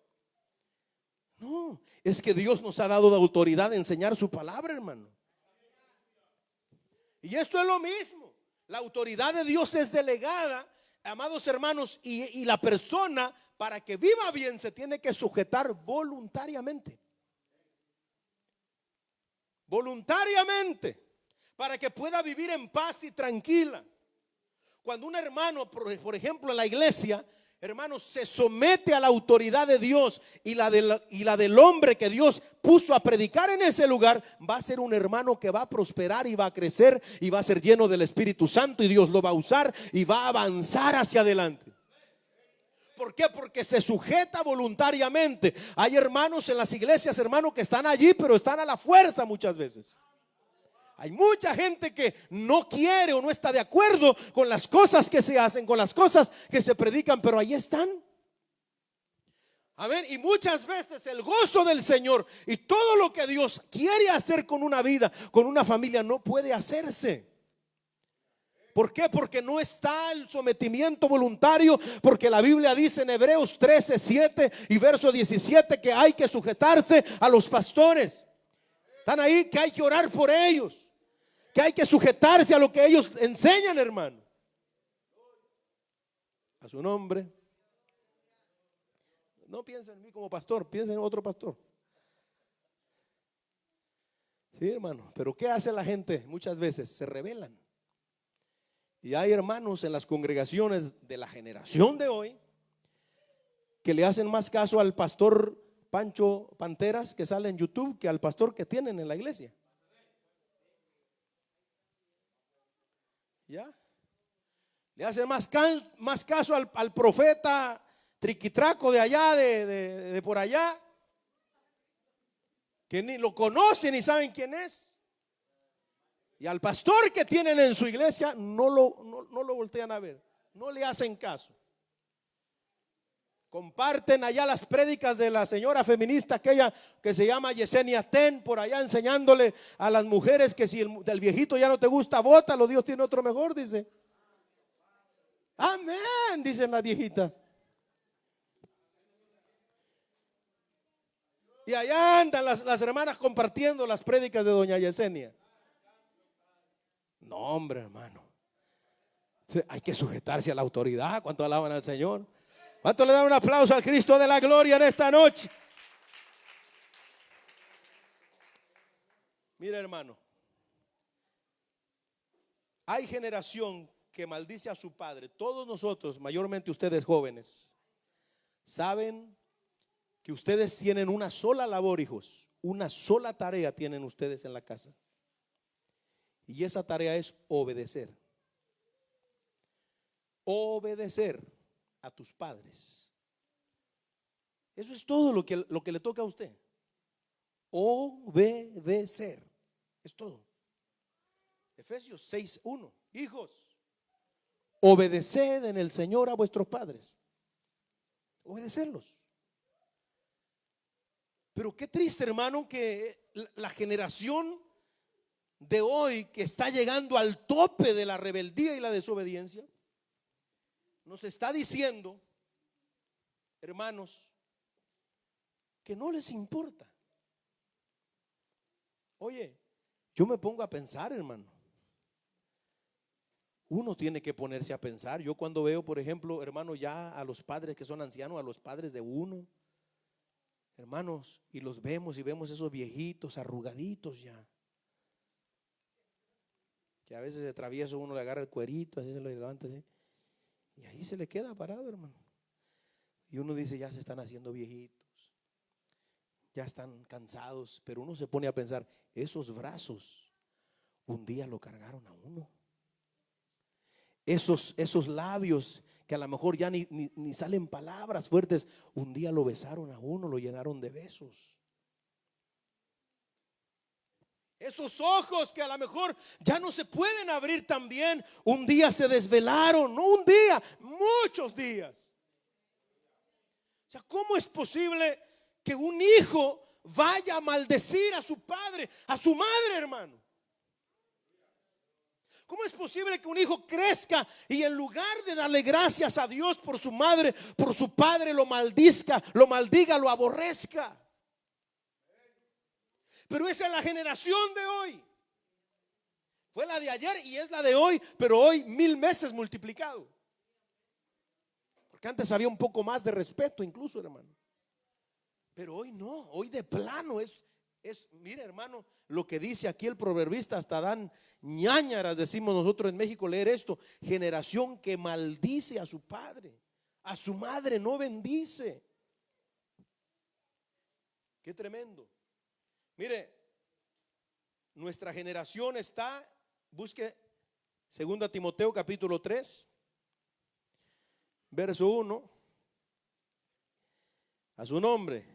No, es que Dios nos ha dado la autoridad de enseñar su palabra, hermano. Y esto es lo mismo. La autoridad de Dios es delegada Amados hermanos, y la persona para que viva bien se tiene que sujetar voluntariamente. Voluntariamente, para que pueda vivir en paz y tranquila. Cuando un hermano, por ejemplo, en la iglesia, hermanos, se somete a la autoridad de Dios y la del hombre que Dios puso a predicar en ese lugar, va a ser un hermano que va a prosperar y va a crecer y va a ser lleno del Espíritu Santo, y Dios lo va a usar y va a avanzar hacia adelante. ¿Por qué? Porque se sujeta voluntariamente. Hay hermanos en las iglesias, hermanos, que están allí, pero están a la fuerza muchas veces. Hay mucha gente que no quiere o no está de acuerdo con las cosas que se hacen, con las cosas que se predican, pero ahí están. Amén. Y muchas veces el gozo del Señor y todo lo que Dios quiere hacer con una vida, con una familia, no puede hacerse. ¿Por qué? Porque no está el sometimiento voluntario, porque la Biblia dice en Hebreos 13, 7 y verso 17 que hay que sujetarse a los pastores. Están ahí, que hay que orar por ellos, que hay que sujetarse a lo que ellos enseñan, hermano. A su nombre. No piensen en mí como pastor, piensen en otro pastor. Sí, hermano, pero ¿qué hace la gente? Muchas veces se rebelan. Y hay hermanos en las congregaciones de la generación de hoy que le hacen más caso al pastor Pancho Panteras que sale en YouTube que al pastor que tienen en la iglesia. ¿Ya? Le hacen más caso al profeta triquitraco de allá, de por allá, que ni lo conocen ni saben quién es. Y al pastor que tienen en su iglesia no lo voltean a ver, no le hacen caso. Comparten allá las prédicas de la señora feminista aquella que se llama Yesenia Ten, por allá enseñándole a las mujeres que si del viejito ya no te gusta, bótalo, Dios tiene otro mejor, dice. Amén, dicen las viejitas. Y allá andan las hermanas compartiendo las prédicas de doña Yesenia. No, hombre, hermano, hay que sujetarse a la autoridad. ¿Cuánto alaban al Señor? ¿Cuánto le dan un aplauso al Cristo de la gloria en esta noche? Mira, hermano, hay generación que maldice a su padre. Todos nosotros, mayormente ustedes jóvenes, saben que ustedes tienen una sola labor, hijos. Una sola tarea tienen ustedes en la casa. Y esa tarea es obedecer. Obedecer a tus padres. Eso es todo lo que le toca a usted. Obedecer. Es todo. Efesios 6:1. Hijos, obedeced en el Señor a vuestros padres. Obedecerlos. Pero qué triste, hermano, que la generación de hoy, que está llegando al tope de la rebeldía y la desobediencia, nos está diciendo, hermanos, que no les importa. Oye, yo me pongo a pensar, hermano. Uno tiene que ponerse a pensar. Yo cuando veo, por ejemplo, hermano, ya a los padres que son ancianos, a los padres de uno, hermanos, y los vemos y vemos esos viejitos arrugaditos ya, que a veces de travieso uno le agarra el cuerito, así se lo levanta así, y ahí se le queda parado, hermano. Y uno dice, ya se están haciendo viejitos, ya están cansados, pero uno se pone a pensar, esos brazos un día lo cargaron a uno. Esos labios que a lo mejor ya ni salen palabras fuertes, un día lo besaron a uno, lo llenaron de besos. Esos ojos que a lo mejor ya no se pueden abrir tan bien, un día se desvelaron, no un día, muchos días. O sea, ¿cómo es posible que un hijo vaya a maldecir a su padre, a su madre, hermano? ¿Cómo es posible que un hijo crezca y en lugar de darle gracias a Dios por su madre, por su padre, lo maldizca, lo maldiga, lo aborrezca? Pero esa es la generación de hoy. Fue la de ayer y es la de hoy, pero hoy 1000 veces multiplicado. Porque antes había un poco más de respeto incluso, hermano. Pero hoy no, hoy de plano mire, hermano, lo que dice aquí el proverbista, hasta dan ñáñaras, decimos nosotros en México, leer esto: generación que maldice a su padre, a su madre no bendice. Qué tremendo. Mire, nuestra generación está, busque 2 Timoteo capítulo 3, verso 1, a su nombre.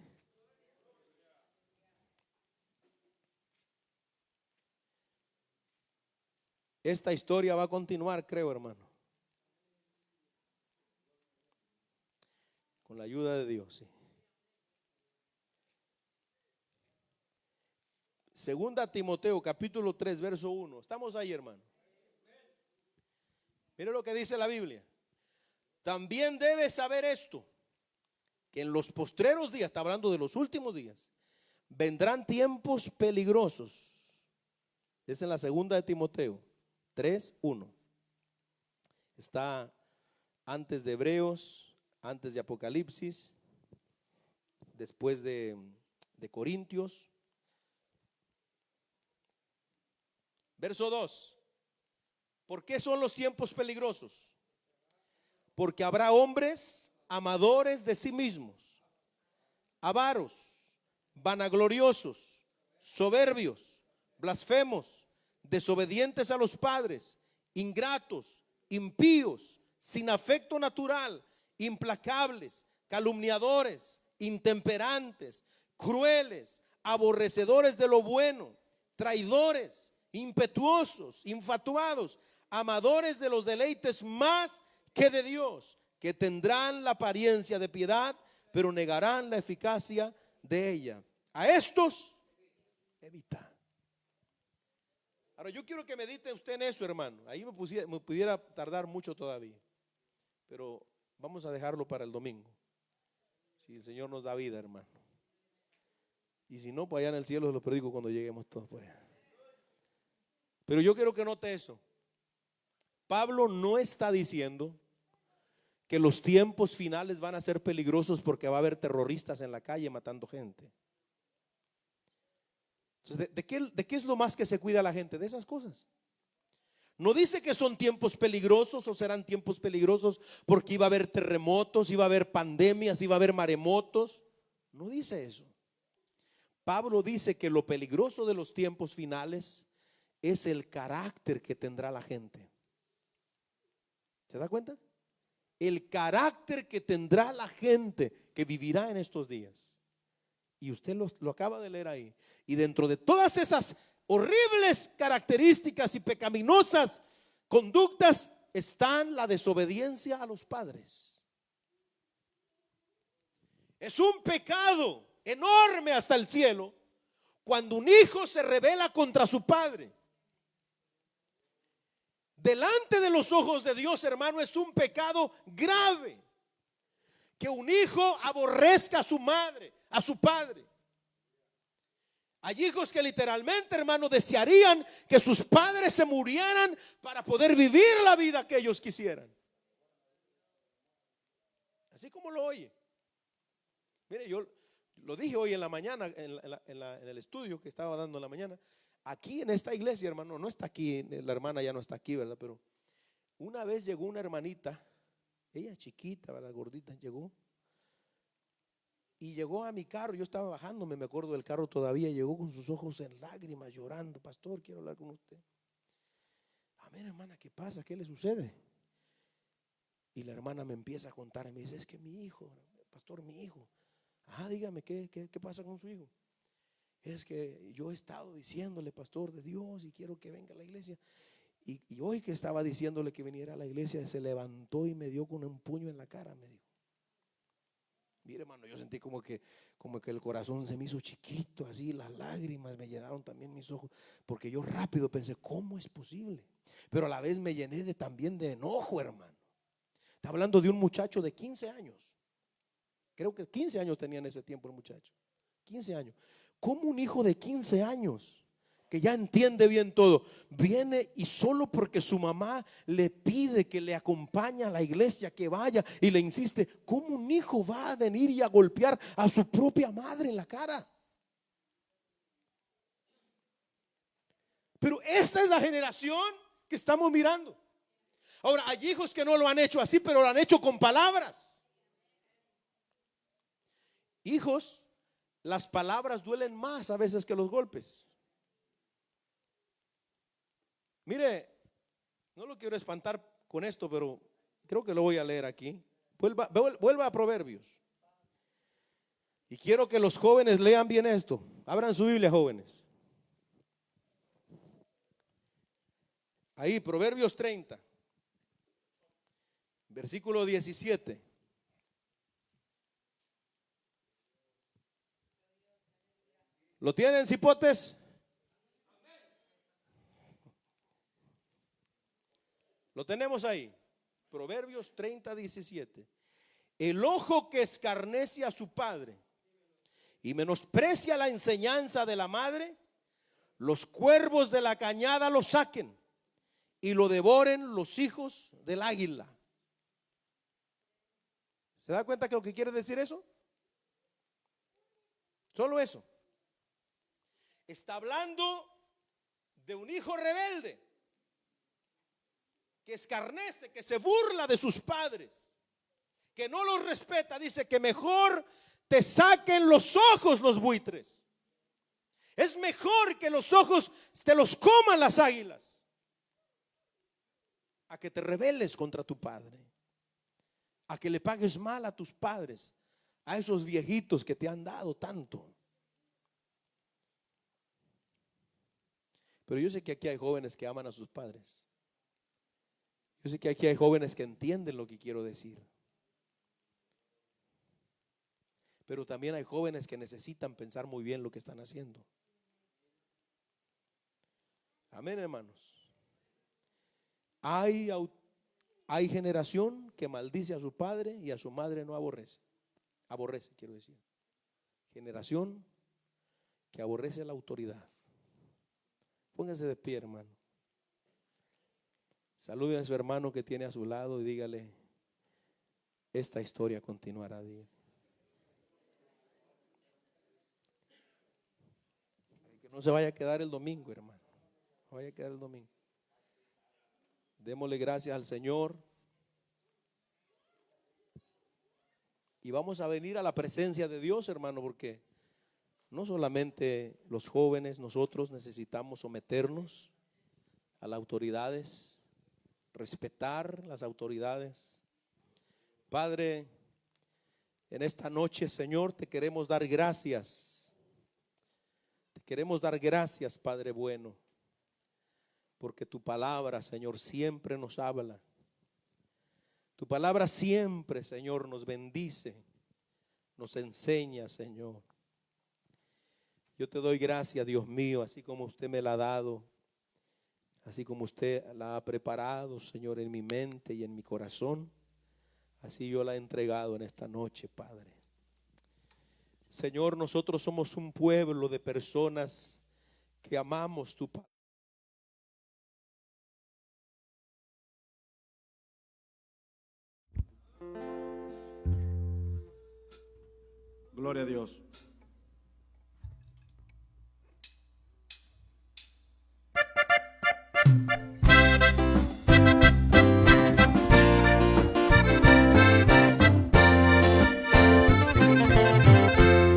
Esta historia va a continuar, creo, hermano, con la ayuda de Dios, sí. Segunda Timoteo capítulo 3 verso 1. Estamos ahí, hermano. Mire lo que dice la Biblia. También debes saber esto, que en los postreros días, está hablando de los últimos días, vendrán tiempos peligrosos. Es en la segunda de Timoteo 3:1. Está antes de Hebreos, antes de Apocalipsis, después de Corintios. Verso 2. ¿Por qué son los tiempos peligrosos? Porque habrá hombres amadores de sí mismos, avaros, vanagloriosos, soberbios, blasfemos, desobedientes a los padres, ingratos, impíos, sin afecto natural, implacables, calumniadores, intemperantes, crueles, aborrecedores de lo bueno, traidores, impetuosos, infatuados, amadores de los deleites más que de Dios, que tendrán la apariencia de piedad, pero negarán la eficacia de ella. A estos evita. Ahora yo quiero que medite usted en eso, hermano. Ahí me pudiera tardar mucho todavía, pero vamos a dejarlo para el domingo, si el Señor nos da vida, hermano. Y si no, pues allá en el cielo se lo predico cuando lleguemos todos por allá. Pero yo quiero que note eso. Pablo no está diciendo que los tiempos finales van a ser peligrosos porque va a haber terroristas en la calle matando gente. Entonces, ¿de qué es lo más que se cuida la gente? De esas cosas. No dice que son tiempos peligrosos o serán tiempos peligrosos porque iba a haber terremotos, iba a haber pandemias, iba a haber maremotos. No dice eso. Pablo dice que lo peligroso de los tiempos finales es el carácter que tendrá la gente. ¿Se da cuenta? El carácter que tendrá la gente que vivirá en estos días. Y usted lo acaba de leer ahí. Y dentro de todas esas horribles características y pecaminosas conductas están la desobediencia a los padres. Es un pecado enorme hasta el cielo cuando un hijo se rebela contra su padre. Delante de los ojos de Dios, hermano, es un pecado grave que un hijo aborrezca a su madre, a su padre. Hay hijos que literalmente, hermano, desearían que sus padres se murieran para poder vivir la vida que ellos quisieran. Así como lo oye. Mire, yo lo dije hoy en la mañana en el estudio que estaba dando en la mañana. Aquí en esta iglesia, hermano, no está aquí, la hermana ya no está aquí, ¿verdad? Pero una vez llegó una hermanita, ella chiquita, ¿verdad? Gordita, llegó. Y llegó a mi carro, yo estaba bajándome, me acuerdo del carro todavía, llegó con sus ojos en lágrimas, llorando. Pastor, quiero hablar con usted. A ver, hermana, ¿qué pasa? ¿Qué le sucede? Y la hermana me empieza a contar y me dice: es que mi hijo, pastor, mi hijo. Ah, dígame, ¿qué pasa con su hijo? Es que yo he estado diciéndole, pastor de Dios, y quiero que venga a la iglesia. Y hoy que estaba diciéndole que viniera a la iglesia, se levantó y me dio con un puño en la cara, me dijo. Mire, hermano, yo sentí como que el corazón se me hizo chiquito, así las lágrimas me llenaron también mis ojos, porque yo rápido pensé, ¿cómo es posible? Pero a la vez me llené también de enojo, hermano. Está hablando de un muchacho de 15 años. Creo que 15 años tenía en ese tiempo el muchacho. 15 años. ¿Cómo un hijo de 15 años que ya entiende bien todo, viene y solo porque su mamá le pide que le acompañe a la iglesia, que vaya, y le insiste, ¿cómo un hijo va a venir y a golpear a su propia madre en la cara? Pero esa es la generación que estamos mirando. Ahora, hay hijos que no lo han hecho así, pero lo han hecho con palabras. Hijos, las palabras duelen más a veces que los golpes. Mire, no lo quiero espantar con esto, pero creo que lo voy a leer aquí. Vuelva a Proverbios. Y quiero que los jóvenes lean bien esto. Abran su Biblia, jóvenes. Ahí, Proverbios 30, versículo 17. ¿Lo tienen, cipotes? Lo tenemos ahí. Proverbios 30, 17. El ojo que escarnece a su padre y menosprecia la enseñanza de la madre, los cuervos de la cañada lo saquen y lo devoren los hijos del águila. ¿Se da cuenta que lo que quiere decir eso? Solo eso. Está hablando de un hijo rebelde que escarnece, que se burla de sus padres, que no los respeta. Dice que mejor te saquen los ojos los buitres. Es mejor que los ojos te los coman las águilas a que te rebeles contra tu padre, a que le pagues mal a tus padres, a esos viejitos que te han dado tanto. Pero yo sé que aquí hay jóvenes que aman a sus padres. Yo sé que aquí hay jóvenes que entienden lo que quiero decir. Pero también hay jóvenes que necesitan pensar muy bien lo que están haciendo. Amén, hermanos. Hay generación que maldice a su padre y a su madre no aborrece. Aborrece, quiero decir. Generación que aborrece la autoridad. Póngase de pie, hermano. Salude a su hermano que tiene a su lado y dígale, esta historia continuará. Que no se vaya a quedar el domingo, hermano. No vaya a quedar el domingo. Démosle gracias al Señor. Y vamos a venir a la presencia de Dios, hermano, porque no solamente los jóvenes, nosotros necesitamos someternos a las autoridades, respetar las autoridades. Padre, en esta noche, Señor, te queremos dar gracias. Te queremos dar gracias, Padre bueno, porque tu palabra, Señor, siempre nos habla. Tu palabra siempre, Señor, nos bendice, nos enseña, Señor. Yo te doy gracias, Dios mío, así como usted me la ha dado, así como usted la ha preparado, Señor, en mi mente y en mi corazón, así yo la he entregado en esta noche, Padre. Señor, nosotros somos un pueblo de personas que amamos tu palabra. Gloria a Dios.